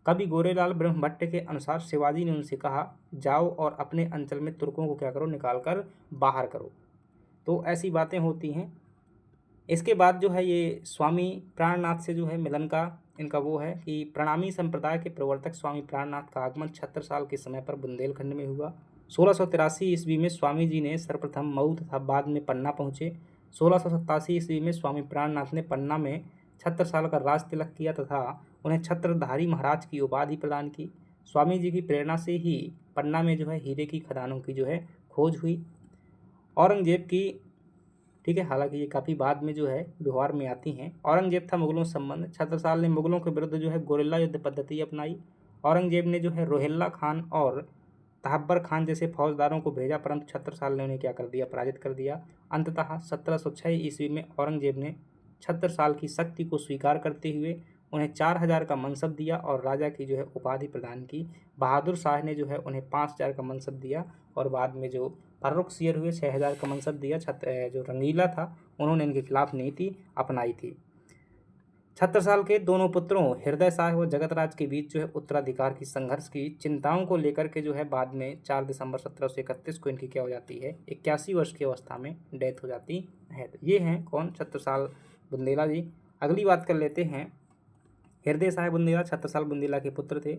कवि गोरेलाल ब्रह्मभट्ट के अनुसार शिवाजी ने उनसे कहा, जाओ और अपने अंचल में तुर्कों को क्या करो, निकाल कर बाहर करो। तो ऐसी बातें होती हैं। इसके बाद जो है ये स्वामी प्राणनाथ से जो है मिलन का इनका वो है कि प्रणामी संप्रदाय के प्रवर्तक स्वामी प्राणनाथ का आगमन छत्रसाल के समय पर बुंदेलखंड में हुआ। 1683 ईस्वी में स्वामी जी ने सर्वप्रथम मऊ तथा बाद में पन्ना पहुँचे। 1687 ईस्वी में स्वामी प्राणनाथ ने पन्ना में छत्रसाल का राज तिलक किया तथा उन्हें छत्रधारी महाराज की उपाधि प्रदान की। स्वामी जी की प्रेरणा से ही पन्ना में जो है हीरे की खदानों की जो है खोज हुई। औरंगजेब की, ठीक है, हालांकि ये काफ़ी बाद में जो है व्यवहार में आती हैं। औरंगजेब था मुगलों से संबंध। छत्रसाल ने मुगलों के विरुद्ध जो है गोरिल्ला युद्ध पद्धति अपनाई। औरंगजेब ने जो है रोहिल्ला खान और तहब्बर खान जैसे फौजदारों को भेजा, परंतु छत्रसाल ने उन्हें क्या कर दिया, पराजित कर दिया। अंततः 1706 ईस्वी में औरंगजेब ने छत्रसाल की शक्ति को स्वीकार करते हुए उन्हें 4000 का मनसब दिया और राजा की जो है उपाधि प्रदान की। बहादुर शाह ने जो है उन्हें 5000 का मनसब दिया और बाद में जो फर्रुख सियर हुए 6000 का मनसब दिया। जो रंगीला था उन्होंने इनके खिलाफ नीति अपनाई थी। छत्रसाल के दोनों पुत्रों हृदय शाह व जगतराज के बीच जो है उत्तराधिकार की संघर्ष की चिंताओं को लेकर के जो है बाद में 4 दिसंबर 1731 को इनकी क्या हो जाती है, 81 वर्ष की अवस्था में डेथ हो जाती है। तो ये हैं कौन, छत्रसाल बुंदेला जी। अगली बात कर लेते हैं, हृदय शाह बुंदेला छत्रसाल बुंदेला के पुत्र थे।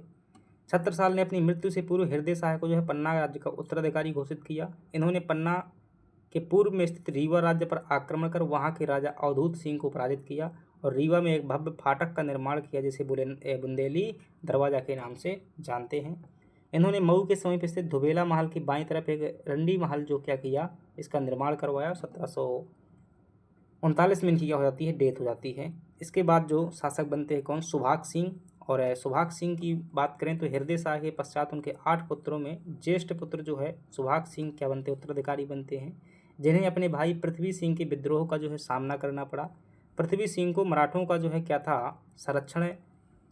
छत्रसाल ने अपनी मृत्यु से पूर्व हृदय शाह को जो है पन्ना राज्य का उत्तराधिकारी घोषित किया। इन्होंने पन्ना के पूर्व में स्थित रीवा राज्य पर आक्रमण कर वहां के राजा अवधूत सिंह को पराजित किया और रीवा में एक भव्य फाटक का निर्माण किया जिसे बुंदेली दरवाजा के नाम से जानते हैं। इन्होंने मऊ के समीप स्थित धुबेला महल की बाईं तरफ एक रंडी महल जो क्या किया, इसका निर्माण करवाया। 1739 में इनकी क्या हो जाती है, डेथ हो जाती है। इसके बाद जो शासक बनते हैं कौन, सुभाष सिंह। और सुभाष सिंह की बात करें तो हृदय शाह के पश्चात उनके 8 पुत्रों में ज्येष्ठ पुत्र जो है सुभाष सिंह क्या बनते, उत्तराधिकारी बनते हैं, जिन्हें अपने भाई पृथ्वी सिंह के विद्रोह का जो है सामना करना पड़ा। पृथ्वी सिंह को मराठों का जो है क्या था, संरक्षण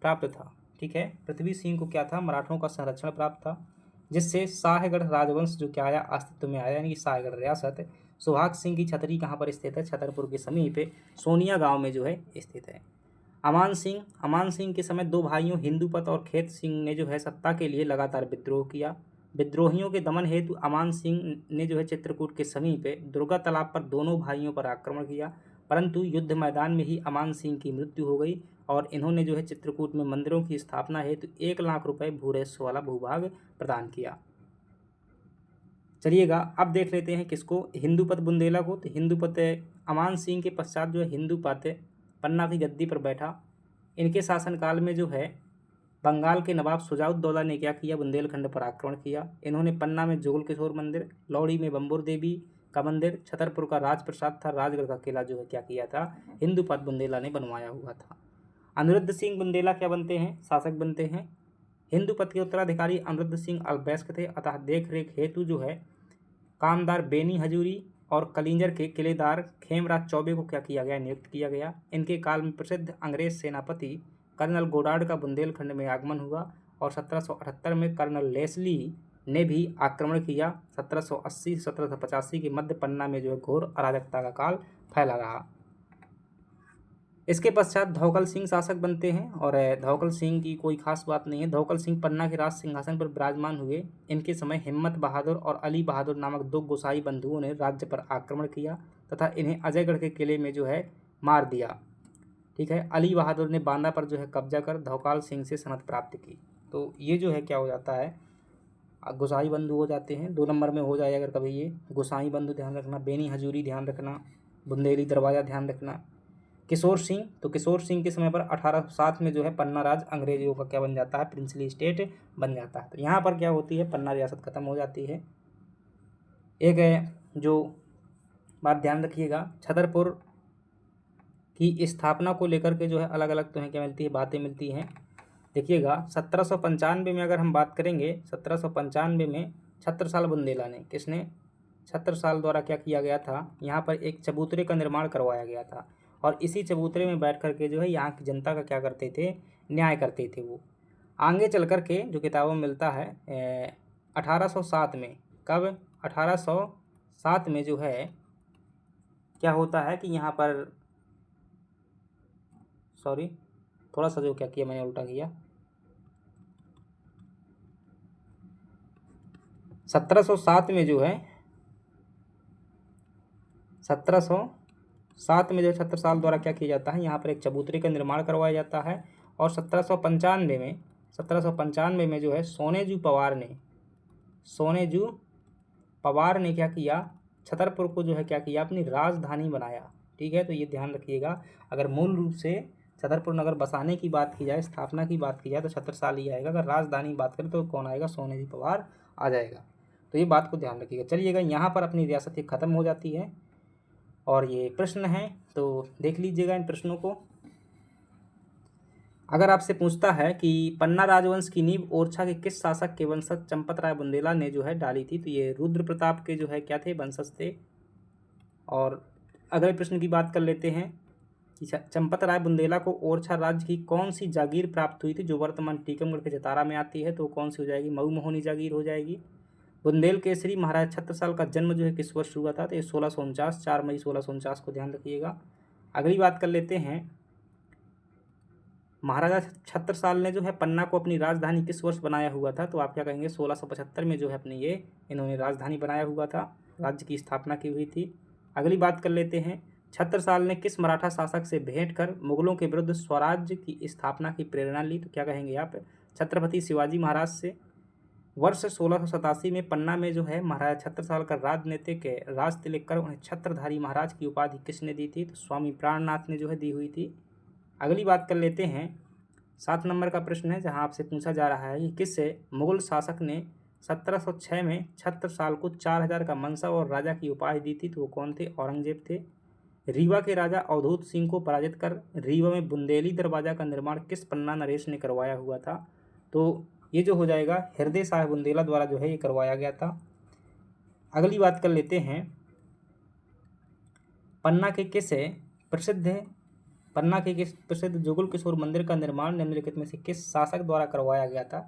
प्राप्त था। ठीक है, पृथ्वी सिंह को क्या था, मराठों का संरक्षण प्राप्त था, जिससे शाहगढ़ राजवंश जो क्या आया, अस्तित्व में आया, यानी कि शाहगढ़ रियासत। सुभाष सिंह की छतरी कहाँ पर स्थित है, छतरपुर के समीप सोनिया गांव में जो है स्थित है। अमान सिंह के समय 2 भाइयों हिंदूपत और खेत सिंह ने जो है सत्ता के लिए लगातार विद्रोह किया। विद्रोहियों के दमन हेतु अमान सिंह ने जो है चित्रकूट के समीप दुर्गा तालाब पर दोनों भाइयों पर आक्रमण किया, परंतु युद्ध मैदान में ही अमान सिंह की मृत्यु हो गई और इन्होंने जो है चित्रकूट में मंदिरों की स्थापना हेतु 1 लाख रुपए भूरेश्व वाला भूभाग प्रदान किया। चलिएगा अब देख लेते हैं किसको, हिंदूपत बुंदेला को। तो हिंदूपत अमान सिंह के पश्चात जो है हिंदूपत पन्ना की गद्दी पर बैठा। इनके शासनकाल में जो है बंगाल के नवाब शुजाउद्दौला ने क्या किया, बुंदेलखंड पर आक्रमण किया। इन्होंने पन्ना में जुगल किशोर मंदिर, लौड़ी में बम्बुर देवी का मंदिर, छतरपुर का राजप्रसाद था, राजगढ़ का किला जो है क्या किया था, हिंदूपत बुंदेला ने बनवाया हुआ था। अनिरुद्ध सिंह बुंदेला क्या बनते हैं, शासक बनते हैं। हिंदूपत के उत्तराधिकारी अनिरुद्ध सिंह अल्पवयस्क थे, अतः देख रेख हेतु जो है कामदार बेनी हजूरी और कलिंजर के किलेदार खेमराज चौबे को क्या किया गया, नियुक्त किया गया। इनके काल में प्रसिद्ध अंग्रेज सेनापति कर्नल गोडार्ड का बुंदेलखंड में आगमन हुआ और 1778 में कर्नल लेस्ली ने भी आक्रमण किया। 1780 1785 के मध्य पन्ना में जो है घोर अराजकता का काल फैला रहा। इसके पश्चात धौकल सिंह शासक बनते हैं और धौकल सिंह की कोई खास बात नहीं है। धौकल सिंह पन्ना के राज सिंहासन पर विराजमान हुए। इनके समय हिम्मत बहादुर और अली बहादुर नामक 2 गोसाई बंधुओं ने राज्य पर आक्रमण किया तथा इन्हें अजयगढ़ के किले में जो है मार दिया। ठीक है, अली बहादुर ने बांदा पर जो है कब्जा कर धौकाल सिंह से सनद प्राप्त की। तो ये जो है क्या हो जाता है, गोसाई बंधु हो जाते हैं। 2 नंबर में हो जाए अगर कभी ये गोसाई बंधु ध्यान रखना, बेनी हजूरी ध्यान रखना, बुंदेली दरवाजा ध्यान रखना। किशोर सिंह, तो किशोर सिंह के समय पर 1807 में जो है पन्ना राज अंग्रेजों का क्या बन जाता है, प्रिंसली स्टेट बन जाता है। तो यहाँ पर क्या होती है, पन्ना रियासत खत्म हो जाती है। एक जो बात ध्यान रखिएगा, छतरपुर की स्थापना को लेकर के जो है अलग अलग तुम्हें क्या मिलती है, बातें मिलती हैं। देखिएगा 1795 में अगर हम बात करेंगे, 1795 में छत्रसाल बुंदेला ने, किसने, छत्रसाल द्वारा क्या किया गया था, यहाँ पर एक चबूतरे का निर्माण करवाया गया था और इसी चबूतरे में बैठ करके जो है यहाँ की जनता का क्या करते थे, न्याय करते थे वो। आगे चल कर के जो किताबों में मिलता है 1807 में, कब, 1807 में जो है क्या होता है कि यहाँ पर सॉरी, थोड़ा सा जो क्या किया मैंने उल्टा किया, 1707 में जो है 1707 में जो छत्रसाल द्वारा क्या किया जाता है, यहाँ पर एक चबूतरे का निर्माण करवाया जाता है। और 1795 में जो है सोनेजू पवार ने क्या किया, छतरपुर को जो है क्या किया, अपनी राजधानी बनाया। ठीक है, तो ये ध्यान रखिएगा, अगर मूल रूप से छतरपुर नगर बसाने की बात की जाए, स्थापना की बात की जाए तो छत्रसाल ही आएगा। अगर राजधानी की बात करें तो कौन आएगा, सोनेजू पवार आ जाएगा। तो ये बात को ध्यान रखिएगा। चलिएगा, यहाँ पर अपनी रियासत ये ख़त्म हो जाती है और ये प्रश्न है, तो देख लीजिएगा इन प्रश्नों को। अगर आपसे पूछता है कि पन्ना राजवंश की नींव ओरछा के किस शासक के वंशज चंपत राय बुंदेला ने जो है डाली थी, तो ये रुद्र प्रताप के जो है क्या थे, वंशज थे। और अगले प्रश्न की बात कर लेते हैं कि चंपत राय बुंदेला को ओरछा राज्य की कौन सी जागीर प्राप्त हुई थी, जो वर्तमान टीकमगढ़ के जतारा में आती है, तो कौन सी हो जाएगी, मऊ मोहनी जागीर हो जाएगी। बुंदेल केसरी महाराज छत्रसाल का जन्म जो है किस वर्ष हुआ था, तो ये 1649, 4 मई 1649 को ध्यान रखिएगा। अगली बात कर लेते हैं, महाराजा छत्रसाल ने जो है पन्ना को अपनी राजधानी किस वर्ष बनाया हुआ था, तो आप क्या कहेंगे, 1675 में जो है अपनी ये इन्होंने राजधानी बनाया हुआ था, राज्य की स्थापना की हुई थी। अगली बात कर लेते हैं, छत्रसाल ने किस मराठा शासक से भेंट कर मुगलों के विरुद्ध स्वराज्य की स्थापना की प्रेरणा ली, तो क्या कहेंगे आप, छत्रपति शिवाजी महाराज से। वर्ष 1687 में पन्ना में जो है महाराजा छत्रसाल का राजनीतिक राज तिलक कर उन्हें छत्रधारी महाराज की उपाधि किसने दी थी, तो स्वामी प्राणनाथ ने जो है दी हुई थी। अगली बात कर लेते हैं, 7 नंबर का प्रश्न है, जहां आपसे पूछा जा रहा है कि किस मुगल शासक ने 1706 में छत्रसाल को 4000 का मनसा और राजा की उपाधि दी थी, तो वो कौन थे, औरंगजेब थे। रीवा के राजा अवधूत सिंह को पराजित कर रीवा में बुंदेली दरवाजा का निर्माण किस पन्ना नरेश ने करवाया हुआ था, तो ये जो हो जाएगा हृदय शाह बुंदेला द्वारा जो है ये करवाया गया था। अगली बात कर लेते हैं, पन्ना के किस प्रसिद्ध जुगल किशोर मंदिर का निर्माण निम्नलिखित में से किस शासक द्वारा करवाया गया था,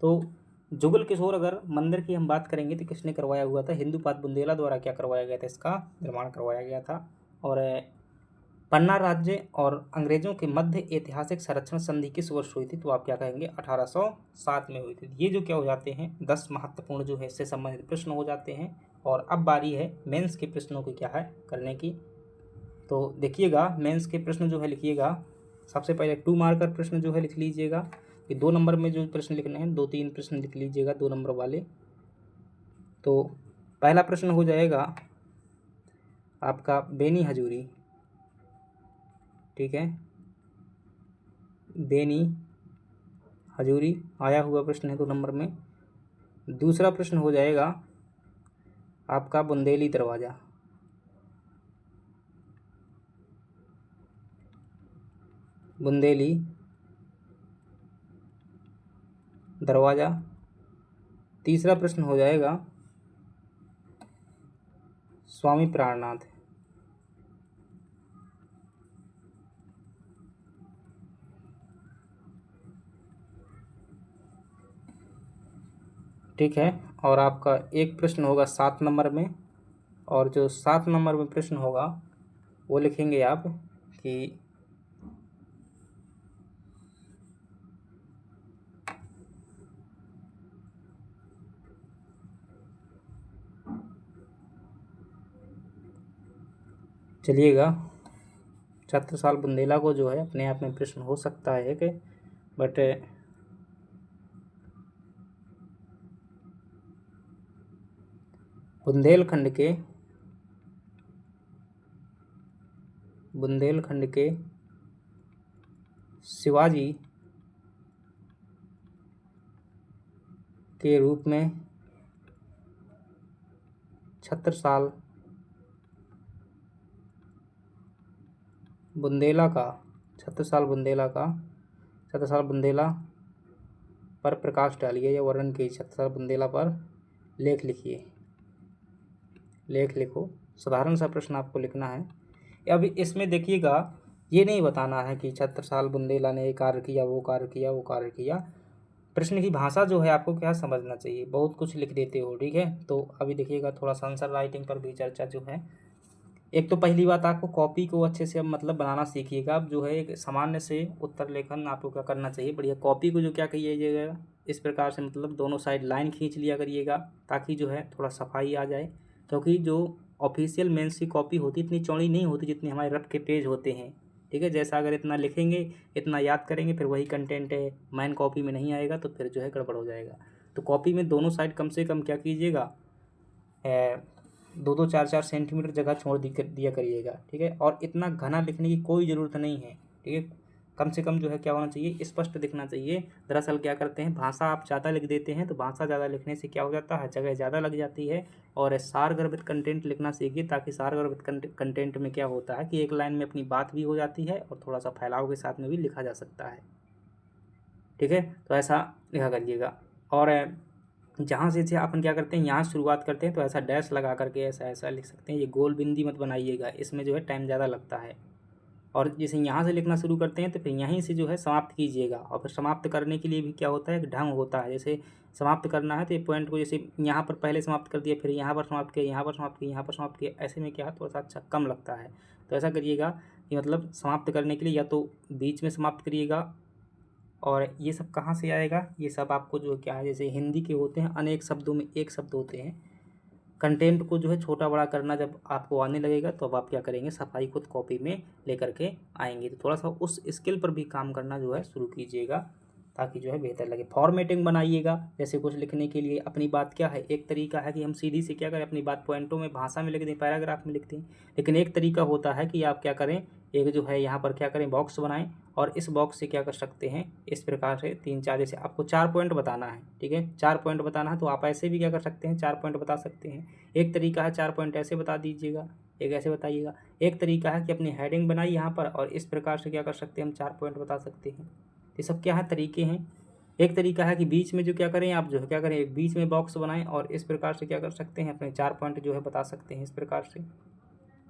तो जुगल किशोर अगर मंदिर की हम बात करेंगे तो किसने करवाया हुआ था, हिंदूपाद बुंदेला द्वारा क्या करवाया गया था, इसका निर्माण करवाया गया था। और पन्ना राज्य और अंग्रेजों के मध्य ऐतिहासिक संरक्षण संधि किस वर्ष हुई थी, तो आप क्या कहेंगे, 1807 में हुई थी। ये जो क्या हो जाते हैं 10 महत्वपूर्ण जो है इससे संबंधित प्रश्न हो जाते हैं। और अब बारी है मेंस के प्रश्नों की क्या है करने की। तो देखिएगा, मेंस के प्रश्न जो है लिखिएगा, सबसे पहले 2 मार्कर प्रश्न जो है लिख लीजिएगा। ये 2 नंबर में जो प्रश्न लिखने हैं 2-3 प्रश्न लिख लीजिएगा 2 नंबर वाले। तो पहला प्रश्न हो जाएगा आपका बेनी हजूरी, ठीक है, बेनी हजूरी आया हुआ प्रश्न है 2 नंबर में। दूसरा प्रश्न हो जाएगा आपका बुंदेली दरवाज़ा, बुंदेली दरवाज़ा। तीसरा प्रश्न हो जाएगा स्वामी प्राणनाथ, ठीक है। और आपका एक प्रश्न होगा 7 नंबर में, और जो 7 नंबर में प्रश्न होगा वो लिखेंगे आप कि चलिएगा, छत्रसाल बुंदेला को जो है अपने आप में प्रश्न हो सकता है कि बट बुंदेलखंड के शिवाजी के रूप में छत्रसाल बुंदेला पर प्रकाश डालिए या वर्णन कीजिए। छत्रसाल बुंदेला पर लेख लिखिए, लेख लिखो। साधारण सा प्रश्न आपको लिखना है। अब इसमें देखिएगा, ये नहीं बताना है कि छत्रसाल बुंदेला ने ये कार्य किया, वो कार्य किया। प्रश्न की भाषा जो है आपको क्या समझना चाहिए, बहुत कुछ लिख देते हो, ठीक है। तो अभी देखिएगा थोड़ा सा आंसर राइटिंग पर भी चर्चा जो है एक तो पहली बात आपको कॉपी को अच्छे से अब मतलब बनाना सीखिएगा। अब जो है एक सामान्य से उत्तर लेखन आपको क्या करना चाहिए, बढ़िया कॉपी को जो क्या कीजिएगा इस प्रकार से मतलब दोनों साइड लाइन खींच लिया करिएगा, ताकि जो है थोड़ा सफाई आ जाए। क्योंकि जो ऑफिशियल मेंस की कॉपी होती इतनी चौड़ी नहीं होती जितनी हमारे रफ के पेज होते हैं, ठीक है। जैसा अगर इतना लिखेंगे, इतना याद करेंगे, फिर वही कंटेंट है मैन कॉपी में नहीं आएगा तो फिर जो है गड़बड़ हो जाएगा। तो कॉपी में दोनों साइड कम से कम क्या कीजिएगा, 2-2 4-4 सेंटीमीटर जगह छोड़ दिया करिएगा, ठीक है। और इतना घना लिखने की कोई ज़रूरत नहीं है, ठीक है। कम से कम जो है क्या होना चाहिए, स्पष्ट दिखना चाहिए। दरअसल क्या करते हैं, भाषा आप ज़्यादा लिख देते हैं तो भाषा ज़्यादा लिखने से क्या हो जाता है, जगह ज़्यादा लग जाती है। और सारगर्भित कंटेंट लिखना सीखिए, ताकि सारगर्भित कंटेंट में क्या होता है कि एक लाइन में अपनी बात भी हो जाती है और थोड़ा सा फैलाव के साथ में भी लिखा जा सकता है, ठीक है। तो ऐसा लिखा करिएगा। और जहाँ से अपन क्या करते हैं, यहाँ शुरुआत करते हैं तो ऐसा डैश लगा करके ऐसा ऐसा लिख सकते हैं। ये गोल बिंदी मत बनाइएगा, इसमें जो है टाइम ज़्यादा लगता है। और जैसे यहाँ से लिखना शुरू करते हैं तो फिर यहीं से जो है समाप्त कीजिएगा। और फिर समाप्त करने के लिए भी क्या होता है, एक ढंग होता है। जैसे समाप्त करना है तो ये पॉइंट को जैसे यहाँ पर पहले समाप्त कर दिया, फिर यहाँ पर समाप्त किया, यहाँ पर समाप्त किया, यहाँ पर समाप्त किया, ऐसे में क्या है थोड़ा सा अच्छा कम लगता है। तो ऐसा करिएगा कि मतलब समाप्त करने के लिए या तो बीच में समाप्त करिएगा। और ये सब कहाँ से आएगा, ये सब आपको जो क्या है, जैसे हिंदी के होते हैं अनेक शब्दों में एक शब्द होते हैं। कंटेंट को जो है छोटा बड़ा करना जब आपको आने लगेगा तो अब आप क्या करेंगे, सफाई खुद कॉपी में लेकर के आएंगे। तो थोड़ा सा उस स्किल पर भी काम करना जो है शुरू कीजिएगा, ताकि जो है बेहतर लगे। फॉर्मेटिंग बनाइएगा, जैसे कुछ लिखने के लिए अपनी बात क्या है, एक तरीका है कि हम सीधी से क्या करें, अपनी बात पॉइंटों में भाषा में लिख दें, पैराग्राफ में लिखते हैं। लेकिन एक तरीका होता है कि आप क्या करें, एक जो है यहाँ पर क्या करें, बॉक्स बनाएं और इस बॉक्स से क्या कर सकते हैं, इस प्रकार से 3-4, जैसे आपको 4 पॉइंट बताना है, ठीक है, 4 पॉइंट बताना है तो आप ऐसे भी क्या कर सकते हैं, 4 पॉइंट बता सकते हैं। एक तरीका है 4 पॉइंट ऐसे बता दीजिएगा, एक ऐसे बताइएगा। एक तरीका है कि अपनी हेडिंग बनाई यहाँ पर और इस प्रकार से क्या कर सकते हैं, हम 4 पॉइंट बता सकते हैं। ये सब क्या है, तरीके हैं। एक तरीका है कि बीच में जो क्या करें, आप जो है क्या करें, एक बीच में बॉक्स बनाएं और इस प्रकार से क्या कर सकते हैं, अपने 4 पॉइंट जो है बता सकते हैं। इस प्रकार से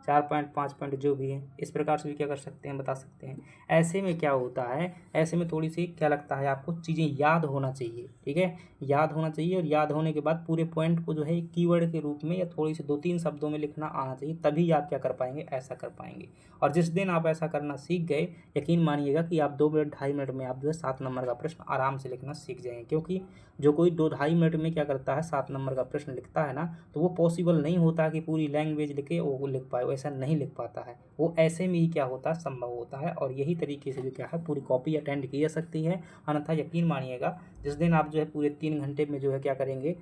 4 पॉइंट 5 पॉइंट जो भी है इस प्रकार से भी क्या कर सकते हैं, बता सकते हैं। ऐसे में क्या होता है, ऐसे में थोड़ी सी क्या लगता है आपको, चीज़ें याद होना चाहिए, ठीक है, याद होना चाहिए। और याद होने के बाद पूरे पॉइंट को जो है कीवर्ड के रूप में या थोड़ी सी 2-3 शब्दों में लिखना आना चाहिए, तभी आप क्या कर पाएंगे, ऐसा कर पाएंगे। और जिस दिन आप ऐसा करना सीख गए, यकीन मानिएगा कि आप 2 मिनट 2.5 मिनट में आप जो है 7 नंबर का प्रश्न आराम से लिखना सीख जाएंगे। क्योंकि जो कोई 2-2.5 मिनट में क्या करता है, 7 नंबर का प्रश्न लिखता है ना, तो वो पॉसिबल नहीं होता कि पूरी लैंग्वेज लिखे वो लिख पाए, वो ऐसा नहीं लिख पाता है। वो ऐसे में ही क्या होता है, संभव होता है। और यही तरीके से जो क्या है पूरी कॉपी अटेंड की जा सकती है। अन्यथा यकीन मानिएगा, जिस दिन आप जो है पूरे 3 घंटे में जो है क्या करेंगे,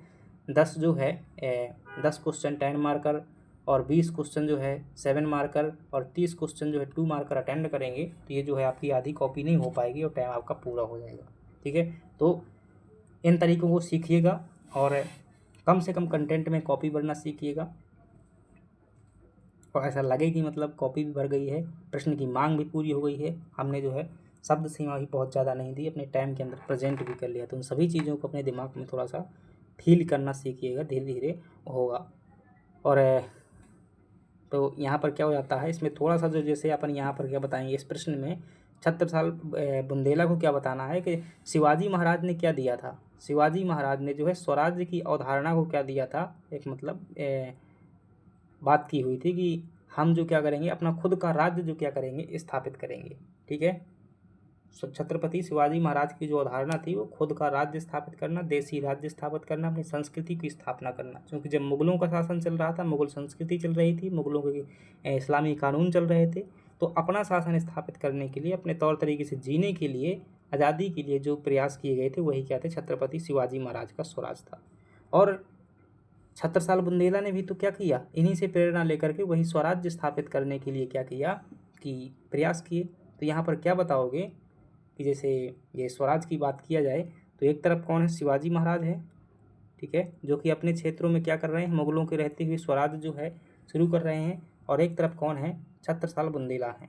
10 जो है 10 क्वेश्चन 10 मार्कर और 20 क्वेश्चन जो है 7 मार्कर और 30 क्वेश्चन जो है 2 मार्कर अटेंड करेंगे, तो ये जो है आपकी आधी कॉपी नहीं हो पाएगी और टाइम आपका पूरा हो जाएगा, ठीक है। तो इन तरीकों को सीखिएगा और कम से कम कंटेंट में कॉपी भरना सीखिएगा। और ऐसा लगे कि मतलब कॉपी भी भर गई है, प्रश्न की मांग भी पूरी हो गई है, हमने जो है शब्द सीमा भी बहुत ज़्यादा नहीं दी, अपने टाइम के अंदर प्रेजेंट भी कर लिया। तो उन सभी चीज़ों को अपने दिमाग में थोड़ा सा फील करना सीखिएगा, धीरे धीरे होगा। और तो यहाँ पर क्या हो जाता है, इसमें थोड़ा सा जो जैसे अपन यहाँ पर क्या बताएंगे, इस प्रश्न में छत्रसाल बुंदेला को क्या बताना है कि शिवाजी महाराज ने क्या दिया था। शिवाजी महाराज ने जो है स्वराज्य की अवधारणा को क्या दिया था, एक मतलब बात की हुई थी कि हम जो क्या करेंगे, अपना खुद का राज्य जो क्या करेंगे, स्थापित करेंगे, ठीक है। छत्रपति शिवाजी महाराज की जो अवधारणा थी वो खुद का राज्य स्थापित करना, देसी राज्य स्थापित करना, अपनी संस्कृति की स्थापना करना। क्योंकि जब मुगलों का शासन चल रहा था, मुगल संस्कृति चल रही थी, मुगलों के इस्लामी कानून चल रहे थे, तो अपना शासन स्थापित करने के लिए, अपने तौर तरीके से जीने के लिए, आज़ादी के लिए जो प्रयास किए गए थे वही क्या थे, छत्रपति शिवाजी महाराज का स्वराज था। और छत्रसाल बुंदेला ने भी तो क्या किया, इन्हीं से प्रेरणा लेकर के वही स्वराज्य स्थापित करने के लिए क्या किया कि प्रयास किए। तो यहाँ पर क्या बताओगे कि जैसे ये स्वराज की बात किया जाए तो एक तरफ कौन है, शिवाजी महाराज है, ठीक है, जो कि अपने क्षेत्रों में क्या कर रहे हैं, मुगलों के रहते हुए स्वराज जो है शुरू कर रहे हैं। और एक तरफ कौन है, छत्रसाल बुंदेला है।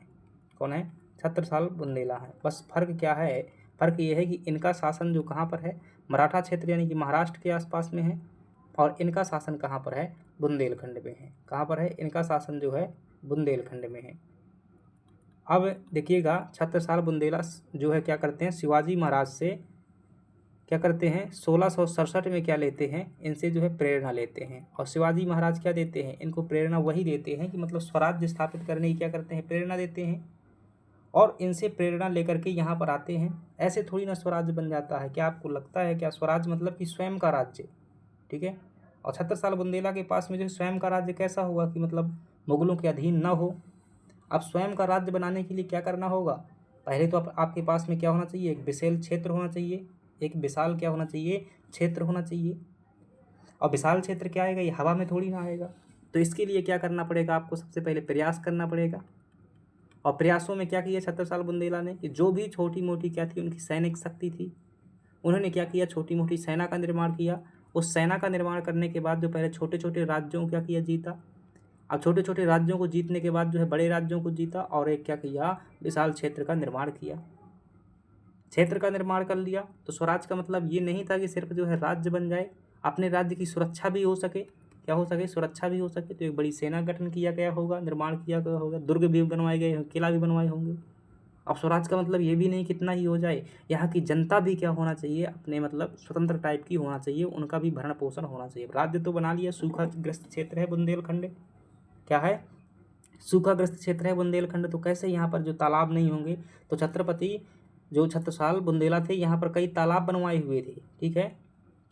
कौन है, छत्रसाल बुंदेला है। बस फर्क क्या है, फर्क ये है कि इनका शासन जो कहाँ पर है, मराठा क्षेत्र यानी कि महाराष्ट्र के आसपास में है, और इनका शासन कहाँ पर है, बुंदेलखंड में है। कहाँ पर है, इनका शासन जो है बुंदेलखंड में है। अब देखिएगा, छत्रसाल बुंदेला जो है क्या करते हैं, शिवाजी महाराज से क्या करते हैं 1667 में क्या लेते हैं, इनसे जो है प्रेरणा लेते हैं। और शिवाजी महाराज क्या देते हैं, इनको प्रेरणा वही देते हैं कि मतलब स्वराज्य स्थापित करने की क्या करते हैं, प्रेरणा देते हैं। और इनसे प्रेरणा लेकर के यहाँ पर आते हैं। ऐसे थोड़ी ना स्वराज्य बन जाता है। क्या आपको लगता है क्या स्वराज्य मतलब कि स्वयं का राज्य, ठीक है। और 76 साल बुंदेला के पास में जो स्वयं का राज्य कैसा होगा कि मतलब मुगलों के अधीन न हो। अब स्वयं का राज्य बनाने के लिए क्या करना होगा, पहले तो आपके पास में क्या होना चाहिए, एक विशाल क्षेत्र होना चाहिए, एक विशाल क्या होना चाहिए, क्षेत्र होना चाहिए। और विशाल क्षेत्र क्या आएगा, ये हवा में थोड़ी ना आएगा। तो इसके लिए क्या करना पड़ेगा, आपको सबसे पहले प्रयास करना पड़ेगा। और प्रयासों में क्या किया 76 साल बुंदेला ने कि जो भी छोटी मोटी क्या थी उनकी सैनिक शक्ति थी, उन्होंने क्या किया, छोटी मोटी सेना का निर्माण किया। उस सेना का निर्माण करने के बाद जो पहले छोटे छोटे राज्यों को क्या किया, जीता। अब छोटे छोटे राज्यों को जीतने के बाद जो है बड़े राज्यों को जीता और एक क्या किया, विशाल क्षेत्र का निर्माण किया। क्षेत्र का निर्माण कर लिया तो स्वराज का मतलब ये नहीं था कि सिर्फ जो है राज्य बन जाए, अपने राज्य की सुरक्षा भी हो सके, क्या हो सके, सुरक्षा भी हो सके। तो एक बड़ी सेना गठन किया गया होगा, निर्माण किया गया होगा, दुर्ग भी बनवाए गए, किला भी बनवाए होंगे। अब स्वराज का मतलब ये भी नहीं कितना ही हो जाए, यहाँ की जनता भी क्या होना चाहिए, अपने मतलब स्वतंत्र टाइप की होना चाहिए, उनका भी भरण पोषण होना चाहिए। राज्य तो बना लिया, सूखाग्रस्त क्षेत्र है बुंदेलखंड, क्या है, सूखाग्रस्त क्षेत्र है बुंदेलखंड। तो कैसे यहाँ पर जो तालाब नहीं होंगे, तो छत्रपति जो छत्रसाल बुंदेला थे यहाँ पर कई तालाब बनवाए हुए थे, ठीक है।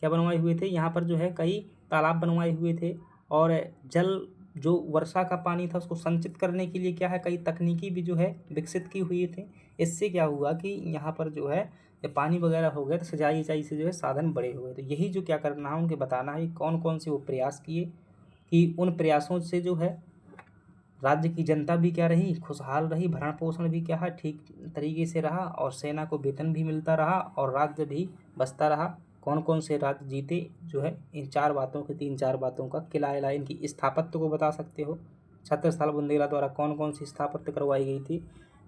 क्या बनवाए हुए थे, यहाँ पर जो है कई तालाब बनवाए हुए थे। और जल जो वर्षा का पानी था उसको संचित करने के लिए क्या है, कई तकनीकी भी जो है विकसित की हुई थी। इससे क्या हुआ कि यहाँ पर जो है जब पानी वगैरह हो गया तो सिंचाई सिंचाई से जो है साधन बड़े हुए। तो यही जो क्या करना है उनके बताना है कौन कौन से वो प्रयास किए, कि उन प्रयासों से जो है राज्य की जनता भी क्या रही, खुशहाल रही, भरण पोषण भी क्या है ठीक तरीके से रहा, और सेना को वेतन भी मिलता रहा, और राज्य भी बसता रहा। कौन कौन से राज्य जीते जो है, इन चार बातों के, तीन चार बातों का किला इला इनकी स्थापत्य को बता सकते हो। 76 साल बुंदेला द्वारा कौन कौन सी स्थापत्य करवाई गई थी,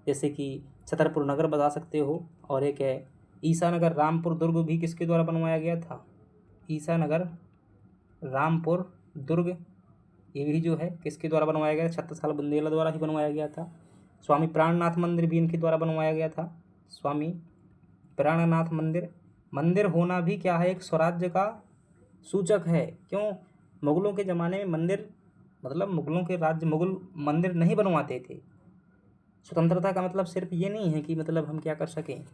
जैसे कि छतरपुर नगर बता सकते हो, और एक है ईसानगर रामपुर दुर्ग भी किसके द्वारा बनवाया गया था, ईसानगर रामपुर दुर्ग, ये भी जो है किसके द्वारा बनवाया गया, 76 साल बुंदेला द्वारा ही बनवाया गया था। स्वामी प्राणनाथ मंदिर भी इनके द्वारा बनवाया गया था। स्वामी प्राणनाथ मंदिर, मंदिर होना भी क्या है, एक स्वराज्य का सूचक है। क्यों, मुगलों के ज़माने में मंदिर मतलब मुगलों के राज्य, मुगल मंदिर नहीं बनवाते थे। स्वतंत्रता का मतलब सिर्फ ये नहीं है कि मतलब हम क्या कर सकें,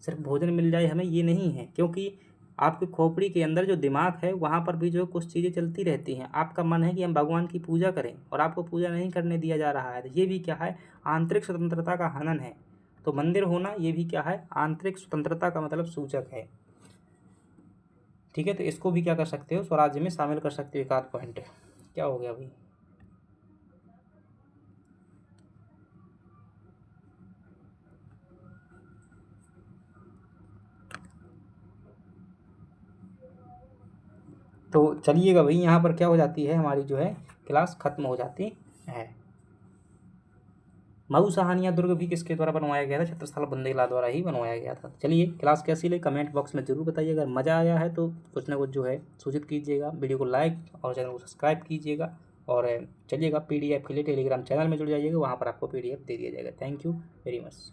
सिर्फ भोजन मिल जाए हमें, ये नहीं है। क्योंकि आपकी खोपड़ी के अंदर जो दिमाग है वहाँ पर भी जो कुछ चीज़ें चलती रहती हैं। आपका मन है कि हम भगवान की पूजा करें और आपको पूजा नहीं करने दिया जा रहा है, तो ये भी क्या है, आंतरिक स्वतंत्रता का हनन है। तो मंदिर होना ये भी क्या है, आंतरिक स्वतंत्रता का मतलब सूचक है, ठीक है। तो इसको भी क्या कर सकते हो, स्वराज्य में शामिल कर सकते हो। एक आध पॉइंट क्या हो गया भाई, तो चलिएगा भाई, यहाँ पर क्या हो जाती है हमारी जो है क्लास खत्म हो जाती है। मऊ सहानिया दुर्ग भी किसके द्वारा बनवाया गया था, 76 साल बुंदेला द्वारा ही बनवाया गया था। चलिए क्लास कैसी लगी कमेंट बॉक्स में जरूर बताइए। अगर मज़ा आया है तो कुछ ना कुछ जो है सूचित कीजिएगा, वीडियो को लाइक और चैनल को सब्सक्राइब कीजिएगा। और चलिएगा PDF के लिए टेलीग्राम चैनल में जुड़ जाइएगा, वहाँ पर आपको PDF दे दिया जाएगा। Thank you very much.